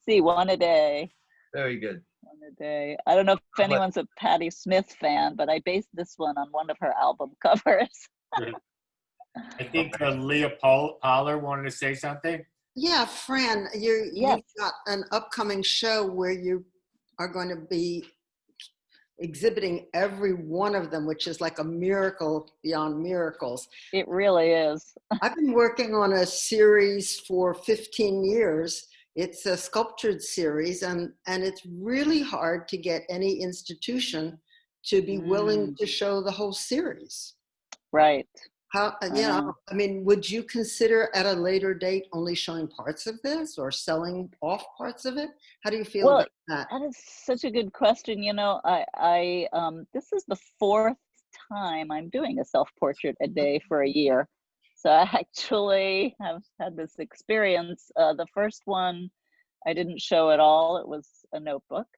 see one a day. Very good. One a day. I don't know if But- anyone's a Patti Smith fan, but I based this one on one of her album covers. I think Leah Poller wanted to say something. Yeah, Fran, Yes. you've got an upcoming show where you are going to be exhibiting every one of them, which is like a miracle beyond miracles. It really is. I've been working on a series for 15 years. It's a sculptured series, and it's really hard to get any institution to be willing to show the whole series. Right. How, I mean, would you consider at a later date only showing parts of this or selling off parts of it? How do you feel about that? That is such a good question. You know, I this is the 4th time I'm doing a self-portrait a day for a year. So I actually have had this experience. The first one I didn't show at all. It was a notebook.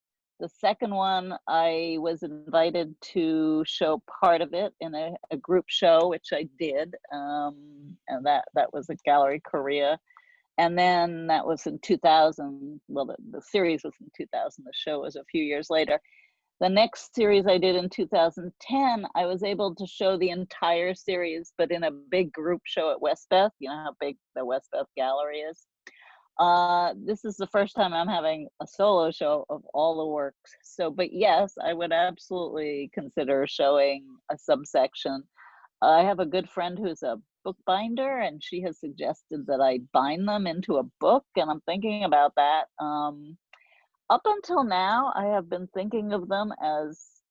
The second one, I was invited to show part of it in a group show, which I did, and that was at Gallery Korea. And then that was in 2000. Well, the series was in 2000. The show was a few years later. The next series I did in 2010, I was able to show the entire series, but in a big group show at Westbeth. You know how big the Westbeth Gallery is. This is the first time I'm having a solo show of all the works. So, but yes, I would absolutely consider showing a subsection. I have a good friend who's a bookbinder, and she has suggested that I bind them into a book, and I'm thinking about that. Up until now, I have been thinking of them as,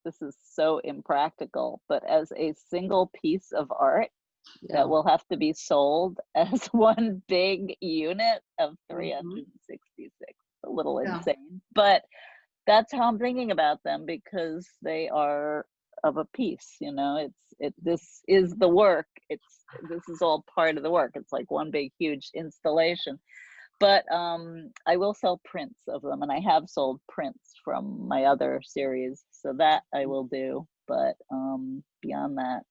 this is so impractical, but as a single piece of art that will have to be sold as one big unit of 366. A little insane, but that's how I'm thinking about them, because they are of a piece. You know, this is the work. This is all part of the work. It's like one big huge installation. But I will sell prints of them, and I have sold prints from my other series, so that I will do. But beyond that,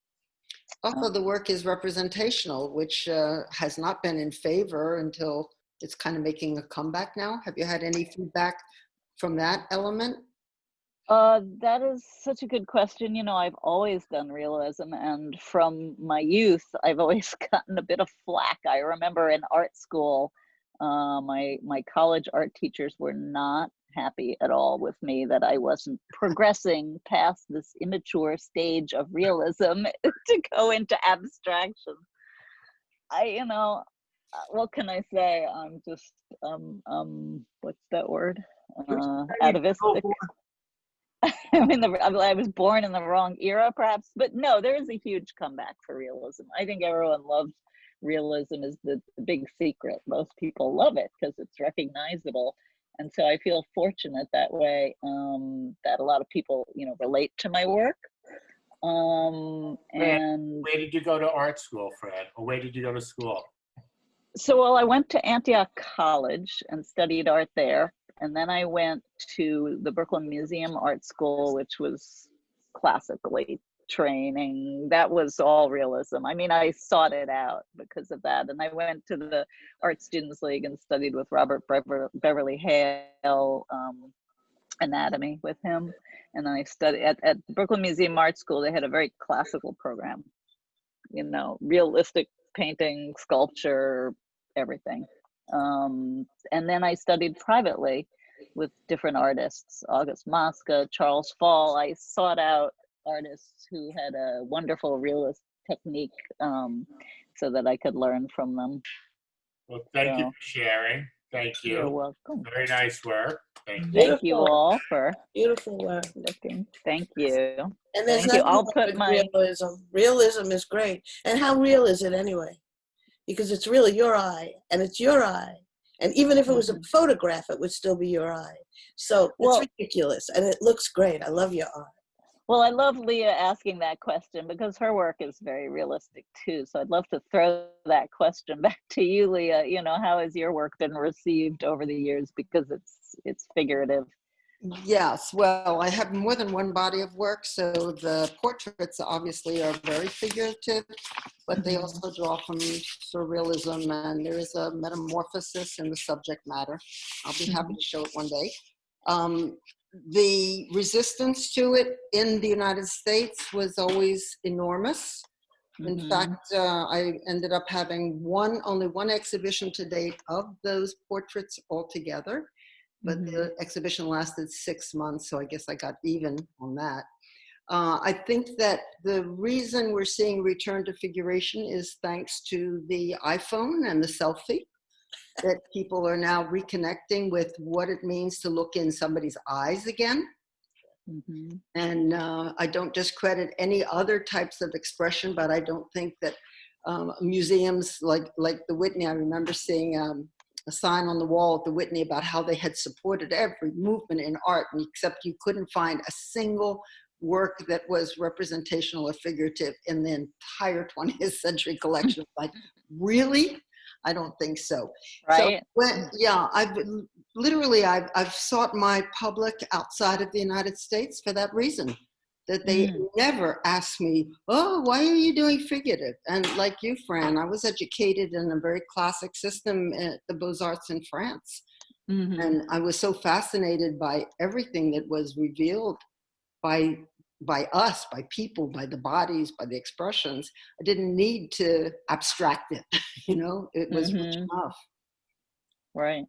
Also, the work is representational, which has not been in favor until it's kind of making a comeback now. Have you had any feedback from that element? that is such a good question. You know, I've always done realism, and from my youth, I've always gotten a bit of flack. I remember in art school, my college art teachers were not happy at all with me that I wasn't progressing past this immature stage of realism to go into abstraction. You know, what can I say? I'm just, what's that word? Atavistic. I mean, I was born in the wrong era, perhaps, but no, there is a huge comeback for realism. I think everyone loves realism. Is the big secret. Most people love it because it's recognizable. And so I feel fortunate that way, that a lot of people, you know, relate to my work. And where did you go to art school, Fred? Or where did you go to school? So, well, I went to Antioch College and studied art there. And then I went to the Brooklyn Museum Art School, which was classically training. That was all realism. I mean, I sought it out because of that. And I went to the Art Students League and studied with Robert Beverly Hale, anatomy with him. And then I studied at the Brooklyn Museum Art School. They had a very classical program, you know, realistic painting, sculpture, everything. And then I studied privately with different artists, August Mosca, Charles Fall. I sought out artists who had a wonderful realist technique, so that I could learn from them. Well, thank you for sharing. Thank you. You're welcome. Very nice work. Thank you. Thank you all for Beautiful work. looking. Thank you. And there's Thank you. nothing I'll wrong put with my realism. Realism is great. And how real is it anyway? Because it's really your eye, and it's your eye. And even if it was a photograph, it would still be your eye. So it's ridiculous, and it looks great. I love your art. Well, I love Leah asking that question because her work is very realistic too. So I'd love to throw that question back to you, Leah. You know, how has your work been received over the years? Because it's figurative. Yes, well, I have more than one body of work, so the portraits obviously are very figurative, but they also draw from surrealism, and there is a metamorphosis in the subject matter. I'll be happy to show it one day. The resistance to it in the United States was always enormous. In fact, I ended up having only one exhibition to date of those portraits altogether. But the exhibition lasted 6 months, so I guess I got even on that. I think that the reason we're seeing return to figuration is thanks to the iPhone and the selfie, that people are now reconnecting with what it means to look in somebody's eyes again. And I don't discredit any other types of expression, but I don't think that museums like the Whitney, I remember seeing a sign on the wall at the Whitney about how they had supported every movement in art, except you couldn't find a single work that was representational or figurative in the entire 20th century collection. Like, really? I don't think so. Right. So, I've sought my public outside of the United States for that reason. That they never ask me, oh, why are you doing figurative? And like you, Fran, I was educated in a very classic system at the Beaux-Arts in France. And I was so fascinated by everything that was revealed by us, by people, by the bodies, by the expressions. I didn't need to abstract it, you know, it was rich enough. Right.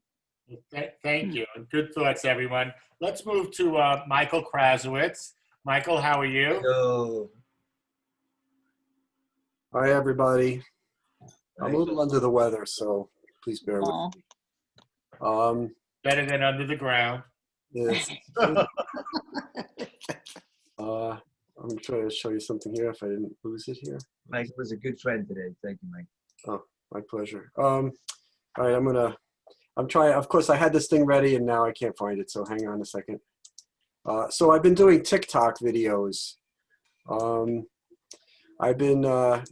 Thank you. And good thoughts, everyone. Let's move to Michael Krasowitz. Michael, how are you? Hello. Hi, everybody. I'm a little under the weather, so please bear with me. Better than under the ground. Yes. I'm trying to show you something here if I didn't lose it here. Mike was a good friend today. Thank you, Mike. Oh, my pleasure. All right, I'm trying, of course I had this thing ready and now I can't find it, so hang on a second. So I've been doing TikTok videos. I've been,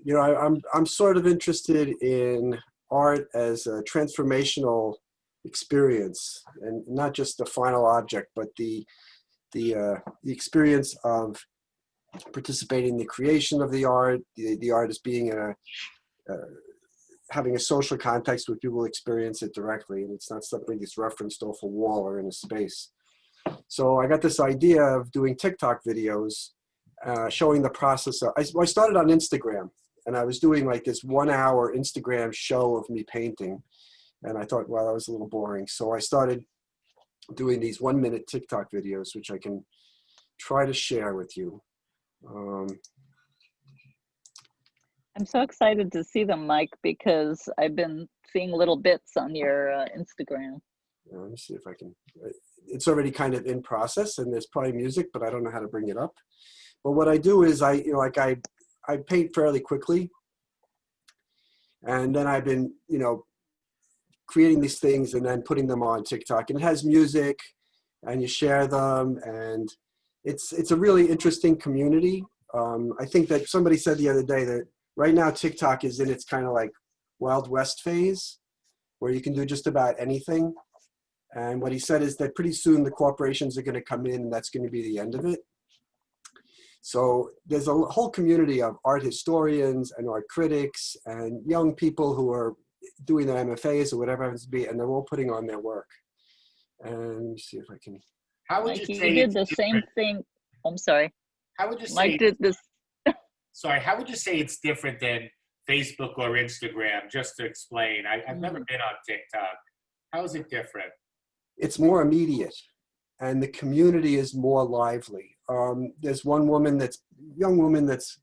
you know, I'm sort of interested in art as a transformational experience, and not just the final object, but the experience of participating in the creation of the art, the art as being having a social context where people experience it directly, and it's not something that's referenced off a wall or in a space. So I got this idea of doing TikTok videos, showing the process. I started on Instagram, and I was doing like this 1 hour Instagram show of me painting. And I thought, well, that was a little boring. So I started doing these 1 minute TikTok videos, which I can try to share with you. I'm so excited to see them, Mike, because I've been seeing little bits on your Instagram. Let me see if I can. It's already kind of in process, and there's probably music, but I don't know how to bring it up. But what I do is I paint fairly quickly, and then I've been, you know, creating these things and then putting them on TikTok, and it has music, and you share them, and it's a really interesting community. I think that somebody said the other day that right now TikTok is in its kind of like Wild West phase, where you can do just about anything. And what he said is that pretty soon the corporations are going to come in, and that's going to be the end of it. So there's a whole community of art historians and art critics and young people who are doing their MFAs or whatever it happens to be, and they're all putting on their work. And see if I can. How would Mike, you you say did the same thing. I'm sorry. How would you say? Mike did this. Sorry, how would you say it's different than Facebook or Instagram? Just to explain, I've never been on TikTok. How is it different? It's more immediate, and the community is more lively. There's one young woman that's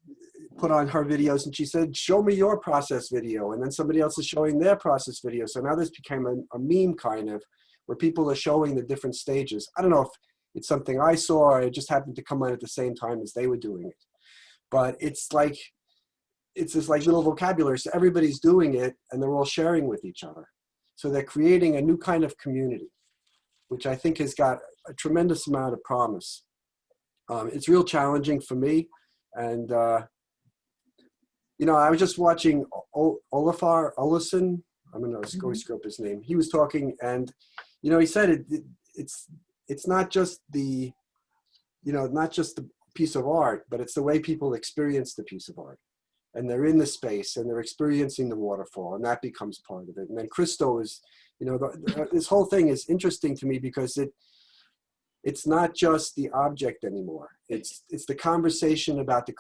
put on her videos, and she said, show me your process video. And then somebody else is showing their process video. So now this became a meme kind of, where people are showing the different stages. I don't know if it's something I saw or it just happened to come on at the same time as they were doing it. But it's this like little vocabulary. So everybody's doing it and they're all sharing with each other. So they're creating a new kind of community, which I think has got a tremendous amount of promise. It's real challenging for me. And, you know, I was just watching Olafur Olafsson. I'm going to go screw up his name. He was talking, and, you know, he said it's not just the, you know, not just the piece of art, but it's the way people experience the piece of art. And they're in the space and they're experiencing the waterfall, and that becomes part of it. And then Christo is, you know, this whole thing is interesting to me because it's not just the object anymore. It's the conversation about the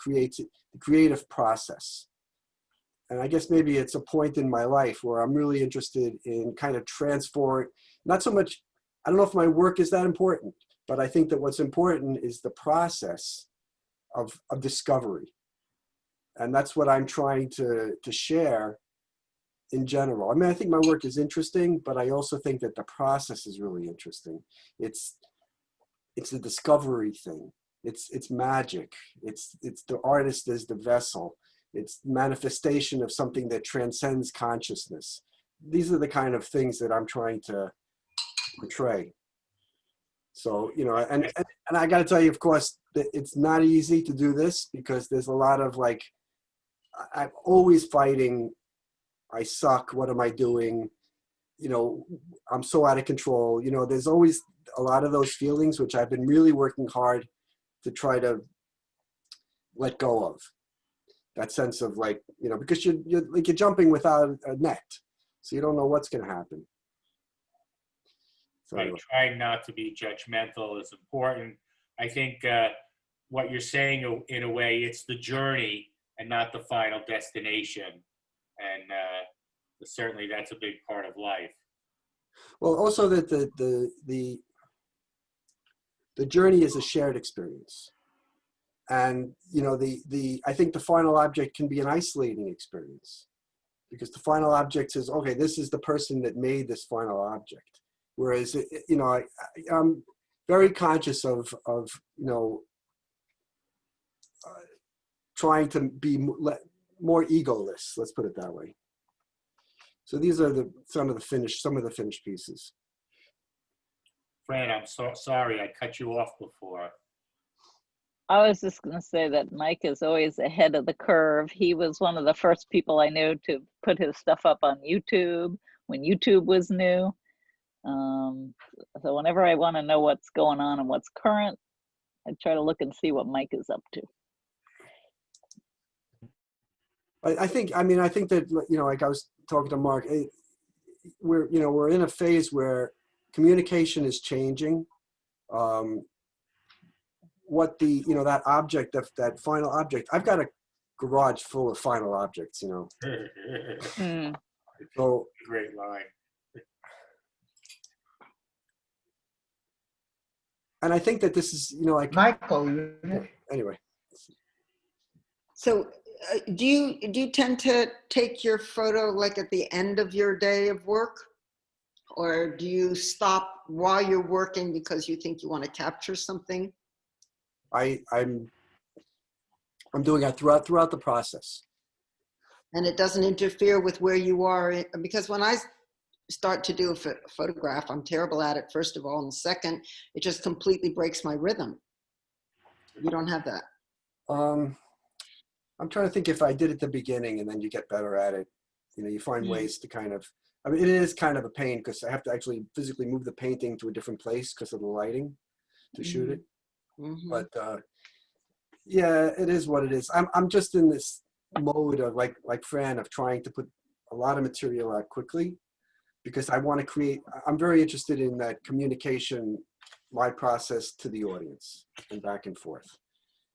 creative process. And I guess maybe it's a point in my life where I'm really interested in kind of transform, not so much, I don't know if my work is that important, but I think that what's important is the process of discovery. And that's what I'm trying to share in general. I mean, I think my work is interesting, but I also think that the process is really interesting. It's a discovery thing. It's magic. It's the artist is the vessel. It's manifestation of something that transcends consciousness. These are the kind of things that I'm trying to portray. So, you know, and I got to tell you, of course, that it's not easy to do this because there's a lot of like, I'm always fighting. I suck. What am I doing? You know, I'm so out of control. You know, there's always a lot of those feelings, which I've been really working hard to try to let go of. That sense of like, you know, because you're jumping without a net, so you don't know what's going to happen. So, Right, trying not to be judgmental is important. I think what you're saying, in a way, it's the journey and not the final destination. And certainly that's a big part of life. well, also that the journey is a shared experience. And, you know, I think the final object can be an isolating experience because the final object says, okay, this is the person that made this final object. Whereas, you know, I'm very conscious of you know, trying to be more egoless, let's put it that way. So these are some of the finished pieces. Fran, I'm so sorry I cut you off before. I was just going to say that Mike is always ahead of the curve. He was one of the first people I knew to put his stuff up on YouTube when YouTube was new. So whenever I want to know what's going on and what's current, I try to look and see what Mike is up to. I think that, you know, like I was talking to Mark, we're in a phase where communication is changing. What you know, that object, that final object, I've got a garage full of final objects, you know. So great line. and I think that this is, you know, like Michael. anyway. So do you tend to take your photo like at the end of your day of work? Or do you stop while you're working because you think you want to capture something? I'm doing it throughout the process. And it doesn't interfere with where you are? Because when I start to do a photograph, I'm terrible at it, first of all. And second, it just completely breaks my rhythm. You don't have that. I'm trying to think if I did at the beginning and then you get better at it. You know, you find ways to kind of, I mean, it is kind of a pain because I have to actually physically move the painting to a different place because of the lighting to shoot it. But yeah, it is what it is. I'm just in this mode of like Fran, of trying to put a lot of material out quickly because I want to create, I'm very interested in that communication, my process to the audience and back and forth.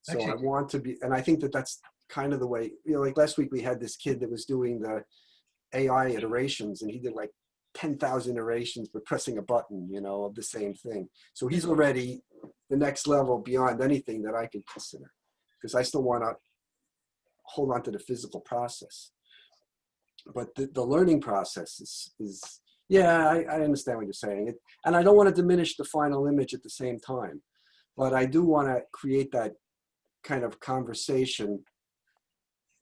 So I want to be, and I think that that's kind of the way, you know, like last week we had this kid that was doing the AI iterations and he did like 10,000 iterations but pressing a button, you know, of the same thing. So he's already the next level beyond anything that I could consider because I still want to hold on to the physical process. But the learning process is yeah, I understand what you're saying. And I don't want to diminish the final image at the same time, but I do want to create that kind of conversation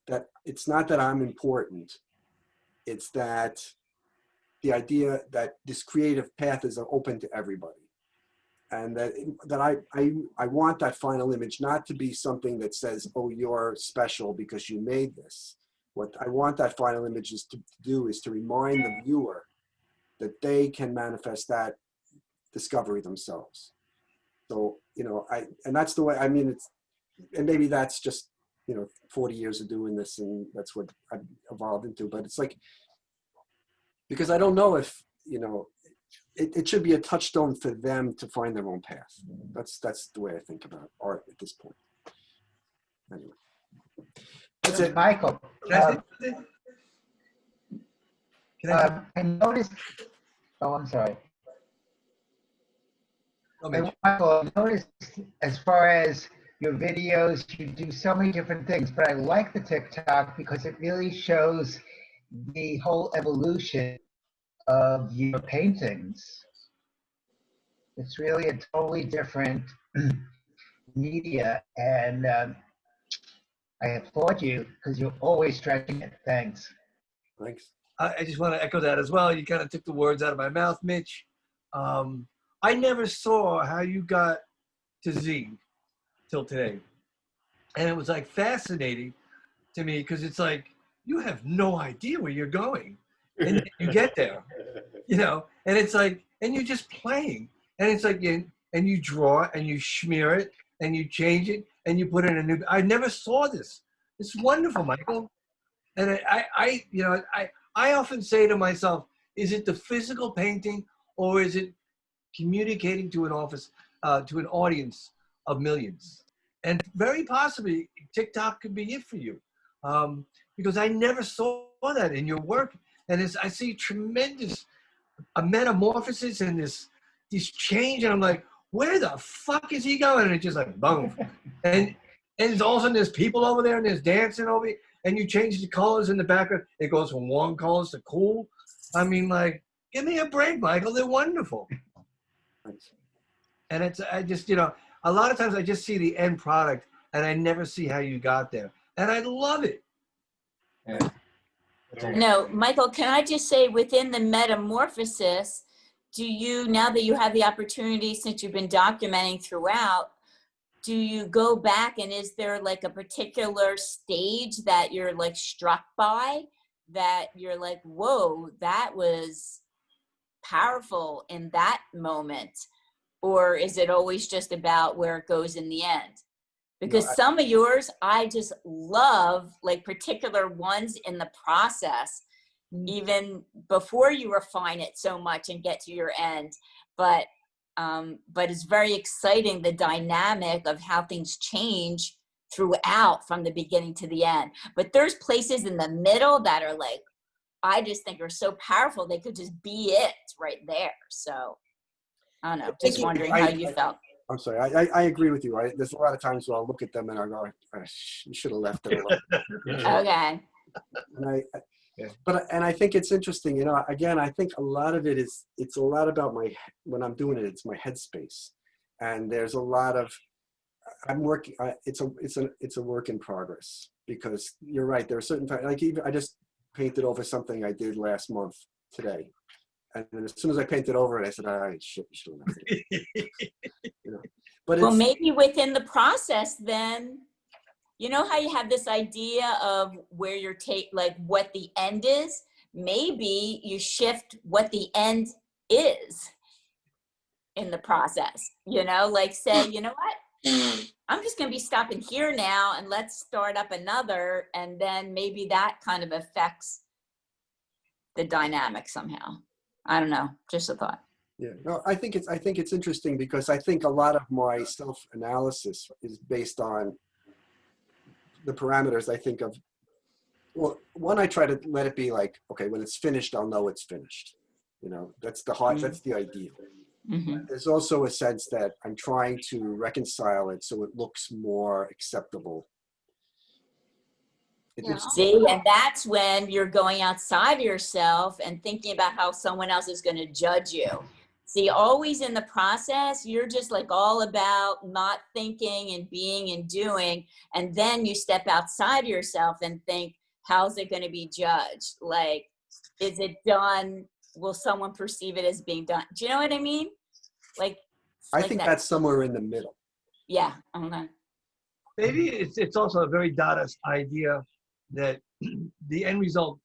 that it's not that I'm important. It's that the idea that this creative path is open to everybody. and that I want that final image not to be something that says, oh, you're special because you made this. What I want that final image is to do is to remind the viewer that they can manifest that discovery themselves. So, you know, and that's the way, I mean, and maybe that's just, you know, 40 years of doing this, and that's what I've evolved into. But it's like, because I don't know if, you know, it should be a touchstone for them to find their own path. That's the way I think about art at this point. Anyway, that's it. Michael, Can I I noticed, oh, I'm sorry. Oh, Hey, Mitch. Michael, I noticed as far as your videos, you do so many different things, but I like the TikTok because it really shows the whole evolution of your paintings. It's really a totally different media, and I applaud you because you're always stretching it. Thanks. Thanks. I just want to echo that as well. You kind of took the words out of my mouth, Mitch. I never saw how you got to Z till today. And it was like fascinating to me because it's like, you have no idea where you're going. And then you get there, you know, and it's like, and you're just playing. And it's like, and you draw and you smear it and you change it and you put in a new, I never saw this. It's wonderful, Michael. And I often say to myself, is it the physical painting or is it communicating to an audience of millions? And very possibly TikTok could be it for you, because I never saw that in your work. And I see tremendous metamorphosis and this change, and I'm like, where the fuck is he going? And it's just like boom, and all of a sudden there's people over there and there's dancing over it, and you change the colors in the background. It goes from warm colors to cool. I mean, like, give me a break, Michael. They're wonderful. And I just, you know, a lot of times I just see the end product and I never see how you got there. And I love it. Yeah. No, Michael, can I just say within the metamorphosis, do you, now that you have the opportunity, since you've been documenting throughout, do you go back and is there like a particular stage that you're like struck by, that you're like, whoa, that was powerful in that moment? Or is it always just about where it goes in the end? Because some of yours, I just love, like particular ones in the process, even before you refine it so much and get to your end. But it's very exciting, the dynamic of how things change throughout from the beginning to the end. But there's places in the middle that are like, I just think are so powerful. They could just be it right there. So I don't know, just wondering how you felt. I'm sorry, I agree with you. There's a lot of times where I'll look at them and I go, you should have left it alone. Okay. And I think it's interesting, you know, again, I think a lot of it's a lot about when I'm doing it, it's my headspace. And there's a lot of, I'm working, it's a work in progress, because you're right. There are certain times, like even I just painted over something I did last month today. And then as soon as I painted over it, I said, shit, you should have left it. You know? But well, maybe within the process then, you know how you have this idea of where you're like what the end is? Maybe you shift what the end is in the process, you know, like say, you know what, I'm just going to be stopping here now and let's start up another. And then maybe that kind of affects the dynamic somehow. I don't know, just a thought. Yeah, no, I think it's interesting because I think a lot of my self-analysis is based on the parameters I think of. Well, one, I try to let it be like, okay, when it's finished, I'll know it's finished. You know, that's the ideal. Mm-hmm. There's also a sense that I'm trying to reconcile it so it looks more acceptable. See, and that's when you're going outside of yourself and thinking about how someone else is going to judge you. See, always in the process, you're just like all about not thinking and being and doing. And then you step outside of yourself and think, how's it going to be judged? Like, is it done? Will someone perceive it as being done? Do you know what I mean? Like, I like think that. that's somewhere in the middle. Yeah, I don't know. Maybe it's also a very Dadaist idea that the end result,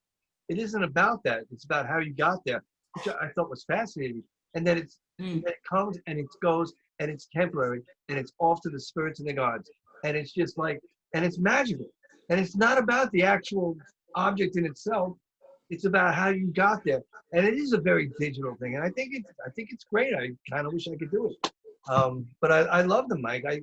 it isn't about that. It's about how you got there, which I thought was fascinating. And that that it comes and it goes and it's temporary and it's off to the spirits and the gods. And it's just like, and it's magical. And it's not about the actual object in itself. It's about how you got there. And it is a very digital thing. And I think it's great. I kind of wish I could do it. But I love the mic. I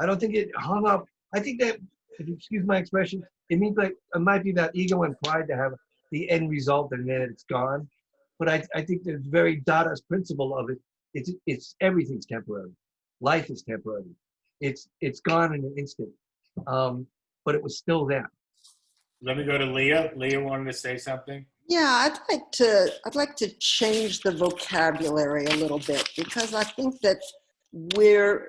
don't think it hung up. I think that, if you excuse my expression, it means like it might be that ego and pride to have the end result and then it's gone. But I think the very Dadaist principle of it, it's everything's temporary. Life is temporary. It's gone in an instant. But it was still there. Let me go to Leah. Leah wanted to say something. Yeah, I'd like to change the vocabulary a little bit, because I think that we're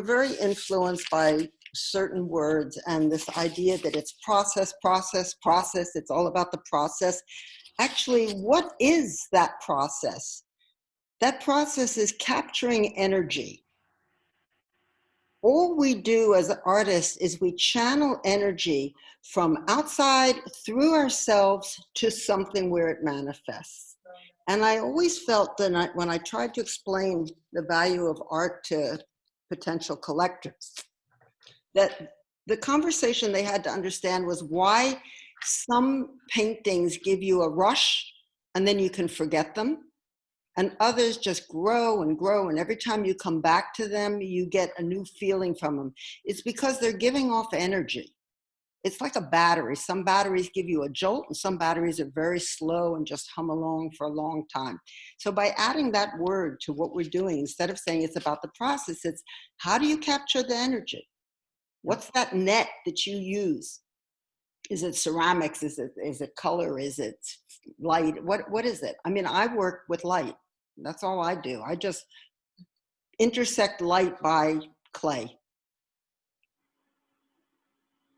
very influenced by certain words and this idea that it's process, it's all about the process. Actually, what is that process? That process is capturing energy. All we do as artists is we channel energy from outside through ourselves to something where it manifests. And I always felt that when I tried to explain the value of art to potential collectors, that the conversation they had to understand was why some paintings give you a rush and then you can forget them, and others just grow and grow, and every time you come back to them, you get a new feeling from them. It's because they're giving off energy. It's like a battery. Some batteries give you a jolt, and some batteries are very slow and just hum along for a long time. So by adding that word to what we're doing, instead of saying it's about the process, it's how do you capture the energy? What's that net that you use? Is it ceramics? Is it color? Is it light? What is it? I mean, I work with light. That's all I do. I just intersect light by clay.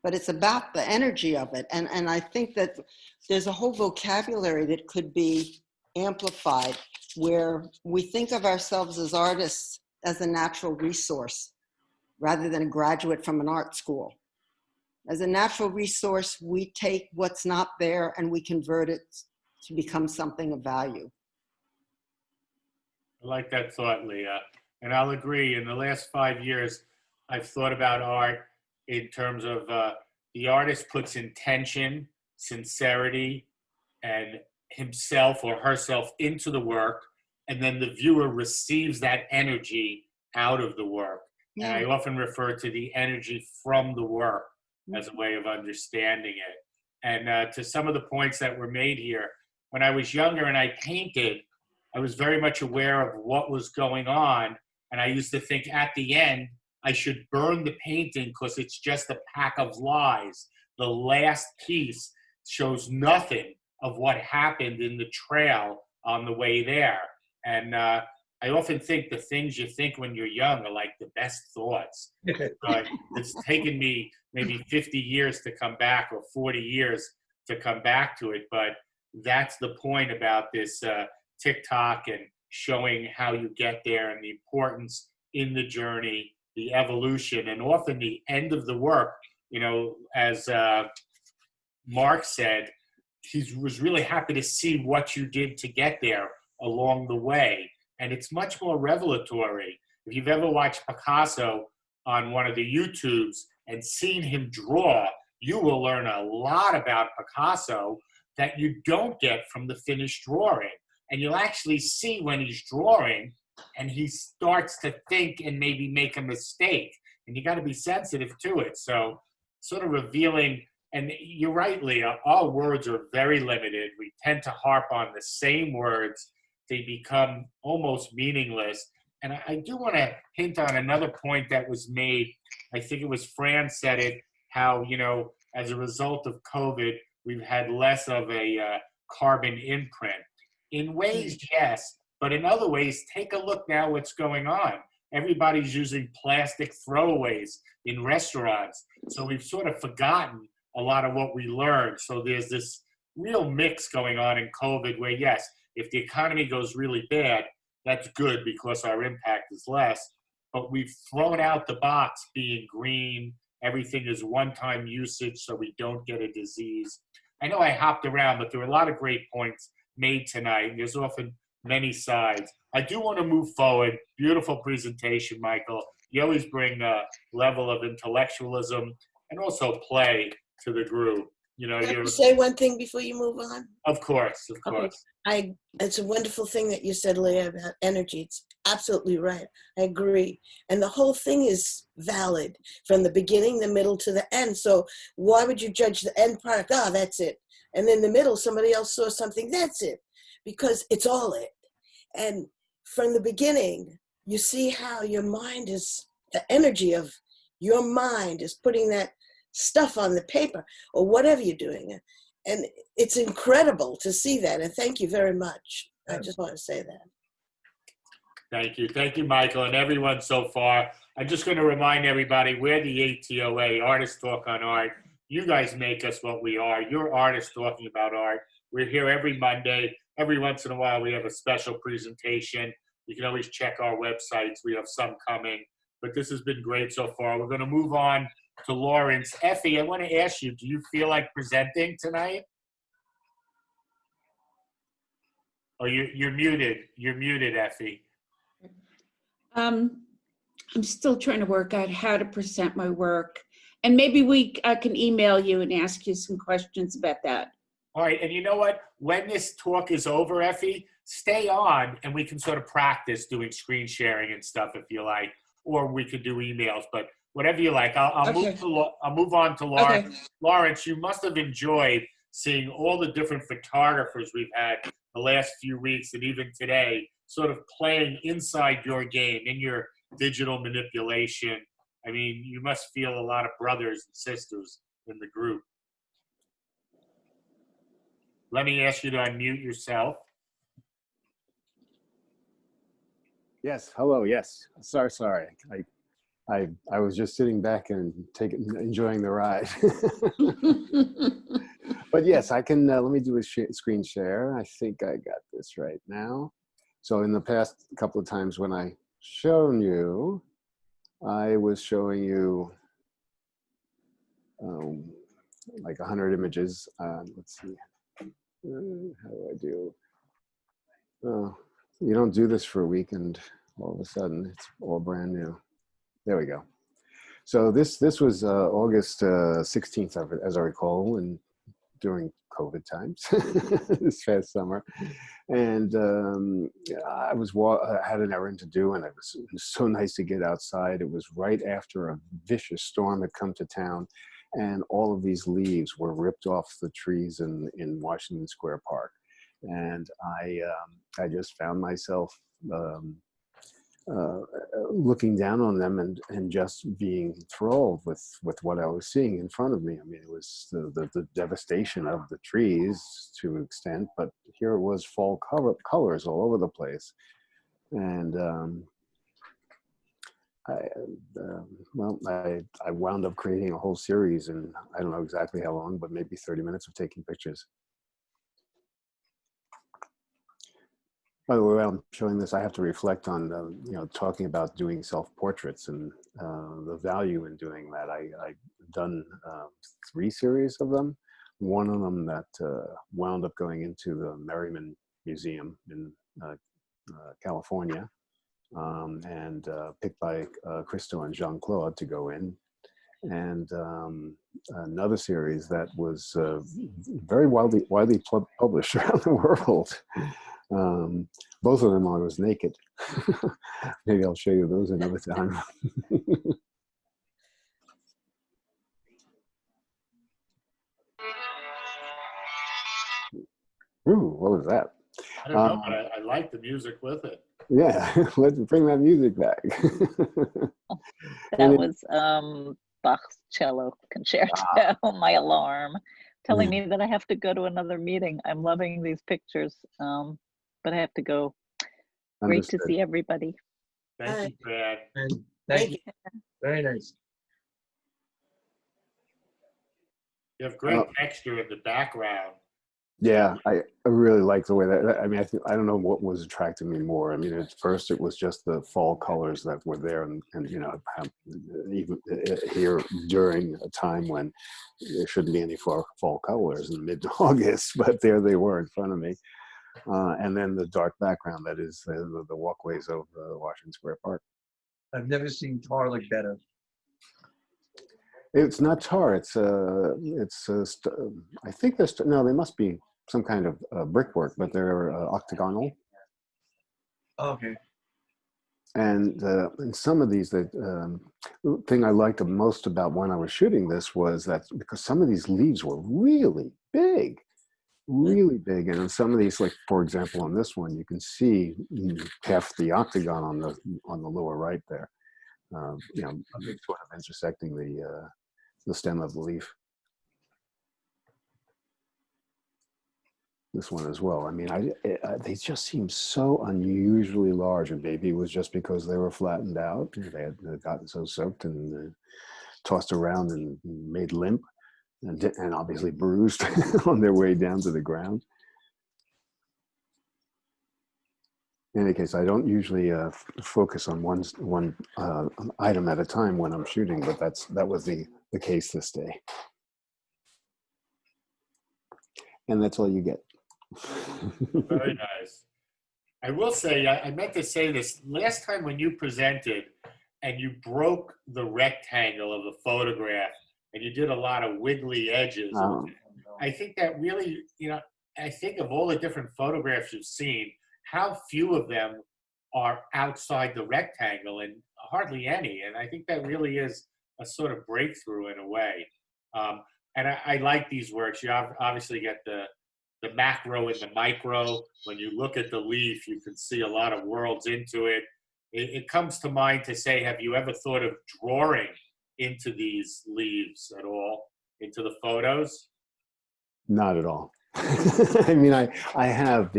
But it's about the energy of it. And I think that there's a whole vocabulary that could be amplified, where we think of ourselves as artists as a natural resource rather than a graduate from an art school. As a natural resource, we take what's not there and we convert it to become something of value. I like that thought, Leah. And I'll agree. In the last 5 years, I've thought about art in terms of the artist puts intention, sincerity, and himself or herself into the work, and then the viewer receives that energy out of the work. Yeah. And I often refer to the energy from the work as a way of understanding it. And to some of the points that were made here, when I was younger and I painted, I was very much aware of what was going on. And I used to think at the end, I should burn the painting because it's just a pack of lies. The last piece shows nothing of what happened in the trail on the way there. And I often think the things you think when you're young are like the best thoughts. It's taken me maybe 50 years to come back, or 40 years to come back to it. But that's the point about this TikTok and showing how you get there and the importance in the journey, the evolution, and often the end of the work. You know, as Mark said, he was really happy to see what you did to get there along the way. And it's much more revelatory. If you've ever watched Picasso on one of the YouTubes and seen him draw, you will learn a lot about Picasso that you don't get from the finished drawing. And you'll actually see when he's drawing and he starts to think and maybe make a mistake. And you got to be sensitive to it. So sort of revealing, and you're right, Leah, all words are very limited. We tend to harp on the same words. They become almost meaningless. And I do want to hint on another point that was made. I think it was Fran said it, how, you know, as a result of COVID, we've had less of a carbon imprint. In ways, yes, but in other ways, take a look now what's going on. Everybody's using plastic throwaways in restaurants. So we've sort of forgotten a lot of what we learned. So there's this real mix going on in COVID where, yes, if the economy goes really bad, That's good because our impact is less. But we've thrown out the box being green. Everything is one-time usage so we don't get a disease. I know I hopped around, but there were a lot of great points made tonight. There's often many sides. I do want to move forward. Beautiful presentation, Michael. You always bring a level of intellectualism and also play to the group. You know, Can I you're, say one thing before you move on? of course. Okay. It's a wonderful thing that you said, Leah, about energy. It's absolutely right. I agree. And the whole thing is valid from the beginning, the middle to the end. So why would you judge the end product? Oh, that's it. And in the middle, somebody else saw something, that's it. Because it's all it. And from the beginning, you see how your mind is, the energy of your mind is putting that stuff on the paper or whatever you're doing. And it's incredible to see that. And thank you very much. I just want to say that. Thank you. Thank you, Michael, and everyone so far. I'm just going to remind everybody, we're the ATOA, Artists Talk on Art. You guys make us what we are. You're artists talking about art. We're here every Monday. Every once in a while, we have a special presentation. You can always check our websites. We have some coming. But this has been great so far. We're going to move on to Lawrence. Effie, I want to ask you, do you feel like presenting tonight? Oh, you're muted. You're muted, Effie. I'm still trying to work out how to present my work. And maybe I can email you and ask you some questions about that. All right, and you know what? When this talk is over, Effie, stay on and we can sort of practice doing screen sharing and stuff if you like, or we could do emails, but whatever you like. I'll move on to Lawrence. Okay. Lawrence, you must have enjoyed seeing all the different photographers we've had the last few weeks and even today, sort of playing inside your game, in your digital manipulation. I mean, you must feel a lot of brothers and sisters in the group. Let me ask you to unmute yourself. Yes. Hello. Yes. Sorry. I was just sitting back and enjoying the ride. But yes, I can. Let me do a screen share. I think I got this right now. So in the past couple of times when I shown you, I was showing you like 100 images. Let's see. How do I do? Oh, you don't do this for a week and all of a sudden it's all brand new. There we go. So this was August 16th, as I recall, and during COVID times, this past summer. And I had an errand to do, and it was so nice to get outside. It was right after a vicious storm had come to town, and all of these leaves were ripped off the trees in Washington Square Park. And I just found myself looking down on them and just being enthralled with what I was seeing in front of me. I mean, it was the devastation of the trees to an extent, but here it was fall colors all over the place. And I wound up creating a whole series, and I don't know exactly how long, but maybe 30 minutes of taking pictures. By the way, while I'm showing this, I have to reflect on, talking about doing self-portraits and the value in doing that. I've done 3 series of them. One of them that wound up going into the Merriman Museum in California, and picked by Christo and Jean-Claude to go in. And another series that was very widely published around the world. Both of them I was naked. Maybe I'll show you those another time. Ooh, what was that? I don't know, but I like the music with it. Yeah, let's bring that music back. That was Bach's cello concerto, my alarm, telling me that I have to go to another meeting. I'm loving these pictures, but I have to go. Great to see everybody. Thank you, Brad. Thank you. Very nice. You have great texture in the background. Yeah, I really like the way that, I mean, I don't know what was attracting me more. I mean, at first it was just the fall colors that were there, and you know, even here during a time when there shouldn't be any fall colors in mid-August, but there they were in front of me. And then the dark background that is the walkways of Washington Square Park. I've never seen tar look better. It's not tar. I think there's no. They must be some kind of brickwork, but they're octagonal. Okay. And some of these, the thing I liked the most about when I was shooting this was that because some of these leaves were really big, and on some of these, like for example, on this one, you can see half the octagon on the lower right there. You know, sort of intersecting the stem of the leaf. This one as well. I mean, they just seem so unusually large, and maybe it was just because they were flattened out. They had gotten so soaked and tossed around and made limp, and obviously bruised on their way down to the ground. In any case, I don't usually focus on one item at a time when I'm shooting, but that was the case this day. And that's all you get. Very nice. I will say, I meant to say this last time when you presented and you broke the rectangle of the photograph and you did a lot of wiggly edges. I think that really, you know, I think of all the different photographs you've seen, how few of them are outside the rectangle, and hardly any. And I think that really is a sort of breakthrough in a way. And I like these works. You obviously get the macro and the micro. When you look at the leaf, you can see a lot of worlds into it. It comes to mind to say, have you ever thought of drawing into these leaves at all, into the photos? Not at all. I mean, I have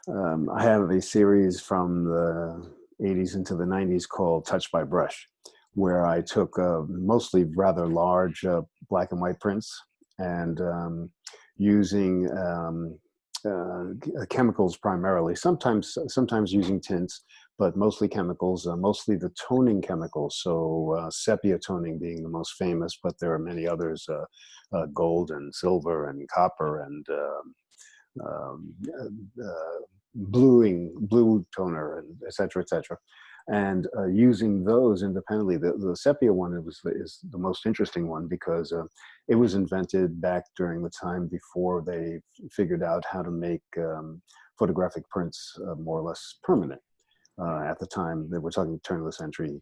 I have a series from the 80s into the 90s called Touch by Brush, where I took mostly rather large black and white prints and using chemicals primarily, sometimes using tints, but mostly chemicals, mostly the toning chemicals. So sepia toning being the most famous, but there are many others, gold and silver and copper and blue toner, and et cetera, and using those independently. The sepia one is the most interesting one because it was invented back during the time before they figured out how to make photographic prints more or less permanent. At the time, they were talking turn of the century,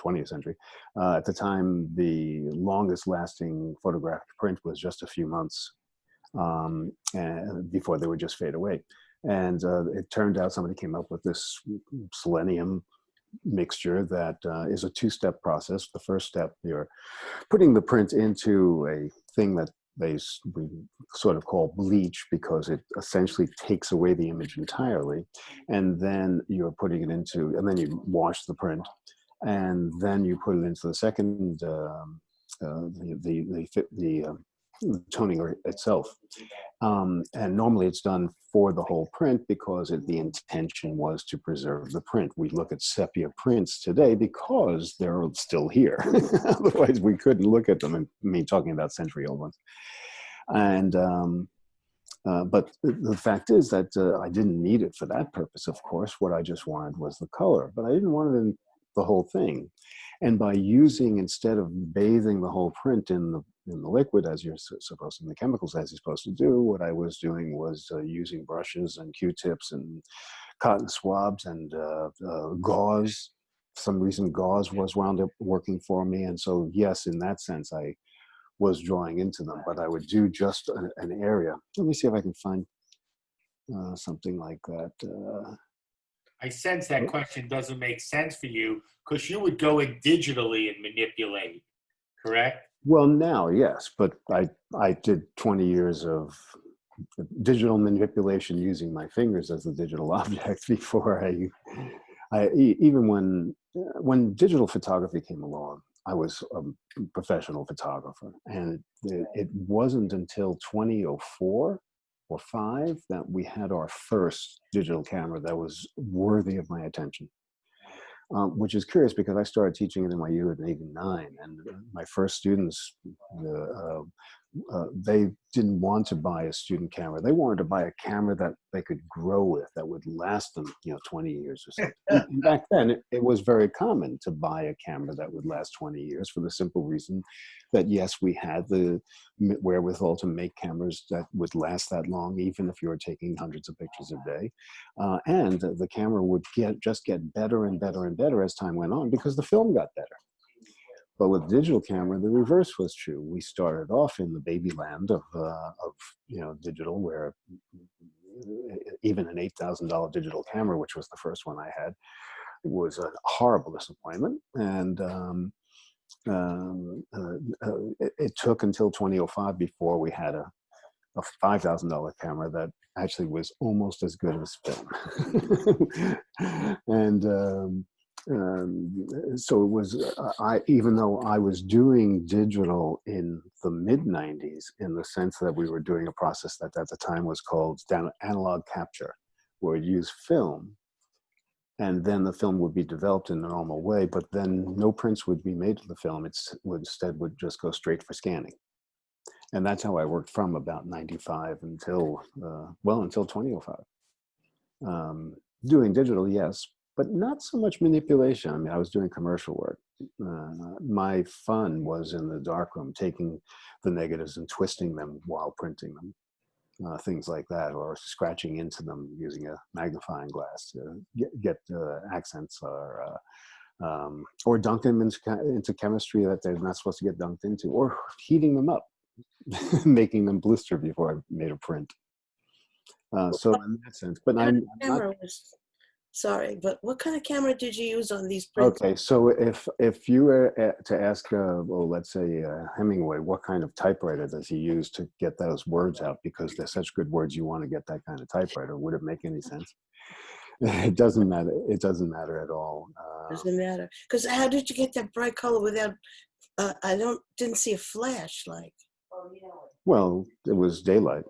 20th century. At the time, the longest lasting photographic print was just a few months and before they would just fade away. And it turned out somebody came up with this selenium mixture that is a two-step process. The first step, you're putting the print into a thing that we sort of call bleach, because it essentially takes away the image entirely. And then you're putting it into, and then you wash the print, and then you put it into the second, the toning itself. And normally it's done for the whole print because the intention was to preserve the print. We look at sepia prints today because they're still here. Otherwise we couldn't look at them. I mean, talking about century-old ones. And but the fact is that I didn't need it for that purpose, of course. What I just wanted was the color, but I didn't want it in the whole thing. And by using, instead of bathing the whole print in the liquid as you're supposed to, in the chemicals as you're supposed to do, what I was doing was using brushes and Q-tips and cotton swabs and gauze. For some reason, gauze wound up working for me. And so, yes, in that sense, I was drawing into them, but I would do just an area. Let me see if I can find something like that. I sense that question doesn't make sense for you because you would go in digitally and manipulate, correct? Well, now, yes, but I did 20 years of digital manipulation using my fingers as the digital object before I even when digital photography came along, I was a professional photographer, and it wasn't until 2004 or 5 that we had our first digital camera that was worthy of my attention. Which is curious because I started teaching at NYU in '89, and my first students, they didn't want to buy a student camera. They wanted to buy a camera that they could grow with, that would last them, 20 years or so. And back then, it was very common to buy a camera that would last 20 years for the simple reason that, yes, we had the wherewithal to make cameras that would last that long, even if you were taking hundreds of pictures a day. And the camera would just get better and better and better as time went on because the film got better. But with digital camera, the reverse was true. We started off in the baby land of digital, where even an $8,000 digital camera, which was the first one I had, was a horrible disappointment. And it took until 2005 before we had a $5,000 camera that actually was almost as good as film. And so it was, even though I was doing digital in the mid-90s, in the sense that we were doing a process that at the time was called analog capture, where you'd use film, and then the film would be developed in a normal way, but then no prints would be made of the film. Instead would just go straight for scanning. And that's how I worked from about 95 until 2005. Doing digital, yes, but not so much manipulation. I mean, I was doing commercial work. My fun was in the darkroom, taking the negatives and twisting them while printing them. Things like that, or scratching into them using a magnifying glass to get accents, or dunk them into chemistry that they're not supposed to get dunked into, or heating them up, making them blister before I made a print. So in that sense, but I'm not. Sorry, but what kind of camera did you use on these prints? Okay, so if you were to ask, let's say Hemingway, what kind of typewriter does he use to get those words out? Because they're such good words, you want to get that kind of typewriter. Would it make any sense? It doesn't matter. It doesn't matter at all. Doesn't matter. Because how did you get that bright color without? Didn't see a flash like. Well, it was daylight.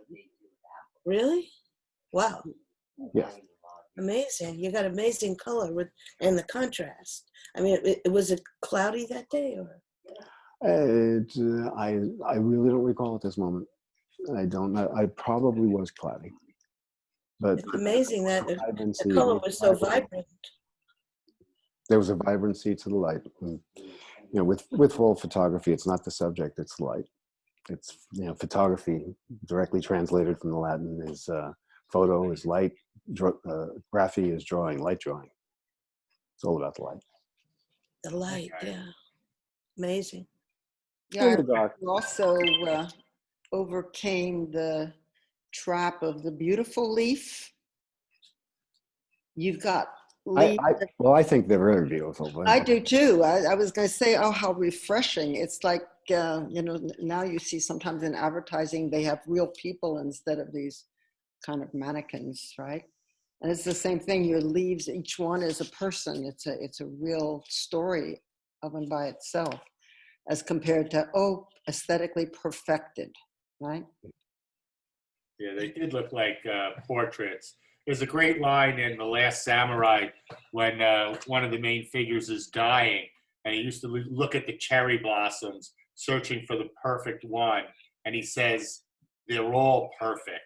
Really? Wow. Yes. Amazing. You got amazing color and the contrast. I mean, was it cloudy that day or? I really don't recall at this moment. I don't know. I probably was cloudy. But it's amazing that the color was so vibrant. There was a vibrancy to the light. And, with all photography, it's not the subject, it's light. It's, photography directly translated from the Latin is photo is light, graphy is drawing, light drawing. It's all about the light. The light, yeah. Amazing. Yeah, you also overcame the trap of the beautiful leaf. You've got leaves. I think they're very beautiful. I do too. I was going to say, oh, how refreshing. It's like, now you see sometimes in advertising, they have real people instead of these kind of mannequins, right? And it's the same thing. Your leaves, each one is a person. It's a real story of and by itself, as compared to, aesthetically perfected, right? Yeah, they did look like portraits. There's a great line in The Last Samurai when one of the main figures is dying, and he used to look at the cherry blossoms, searching for the perfect one, and he says, they're all perfect.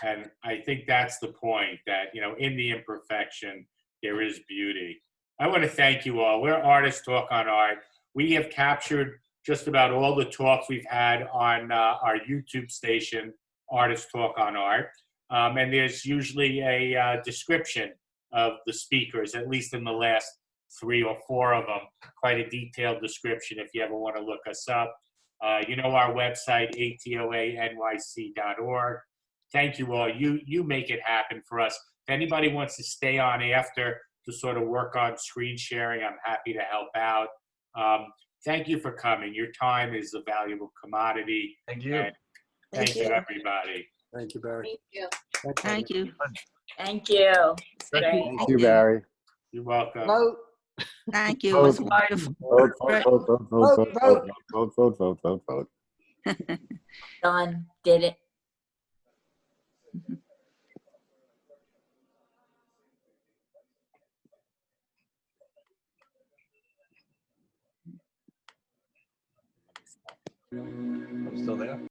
And I think that's the point, that, in the imperfection, there is beauty. I want to thank you all. We're Artist Talk on Art. We have captured just about all the talks we've had on our YouTube station, Artist Talk on Art. And there's usually a description of the speakers, at least in the last 3 or 4 of them, quite a detailed description if you ever want to look us up. Our website, atoanyc.org. Thank you all. You make it happen for us. If anybody wants to stay on after to sort of work on screen sharing, I'm happy to help out. Thank you for coming. Your time is a valuable commodity. Thank you. Thank you, everybody. Thank you, Barry. Thank you. Thank you. Thank you, Barry. You're welcome. Vote. Thank you. It was Vote. wonderful. Vote, Right. vote, vote, vote, vote, vote, vote, vote, vote, vote, vote. Done, did it. I'm still there.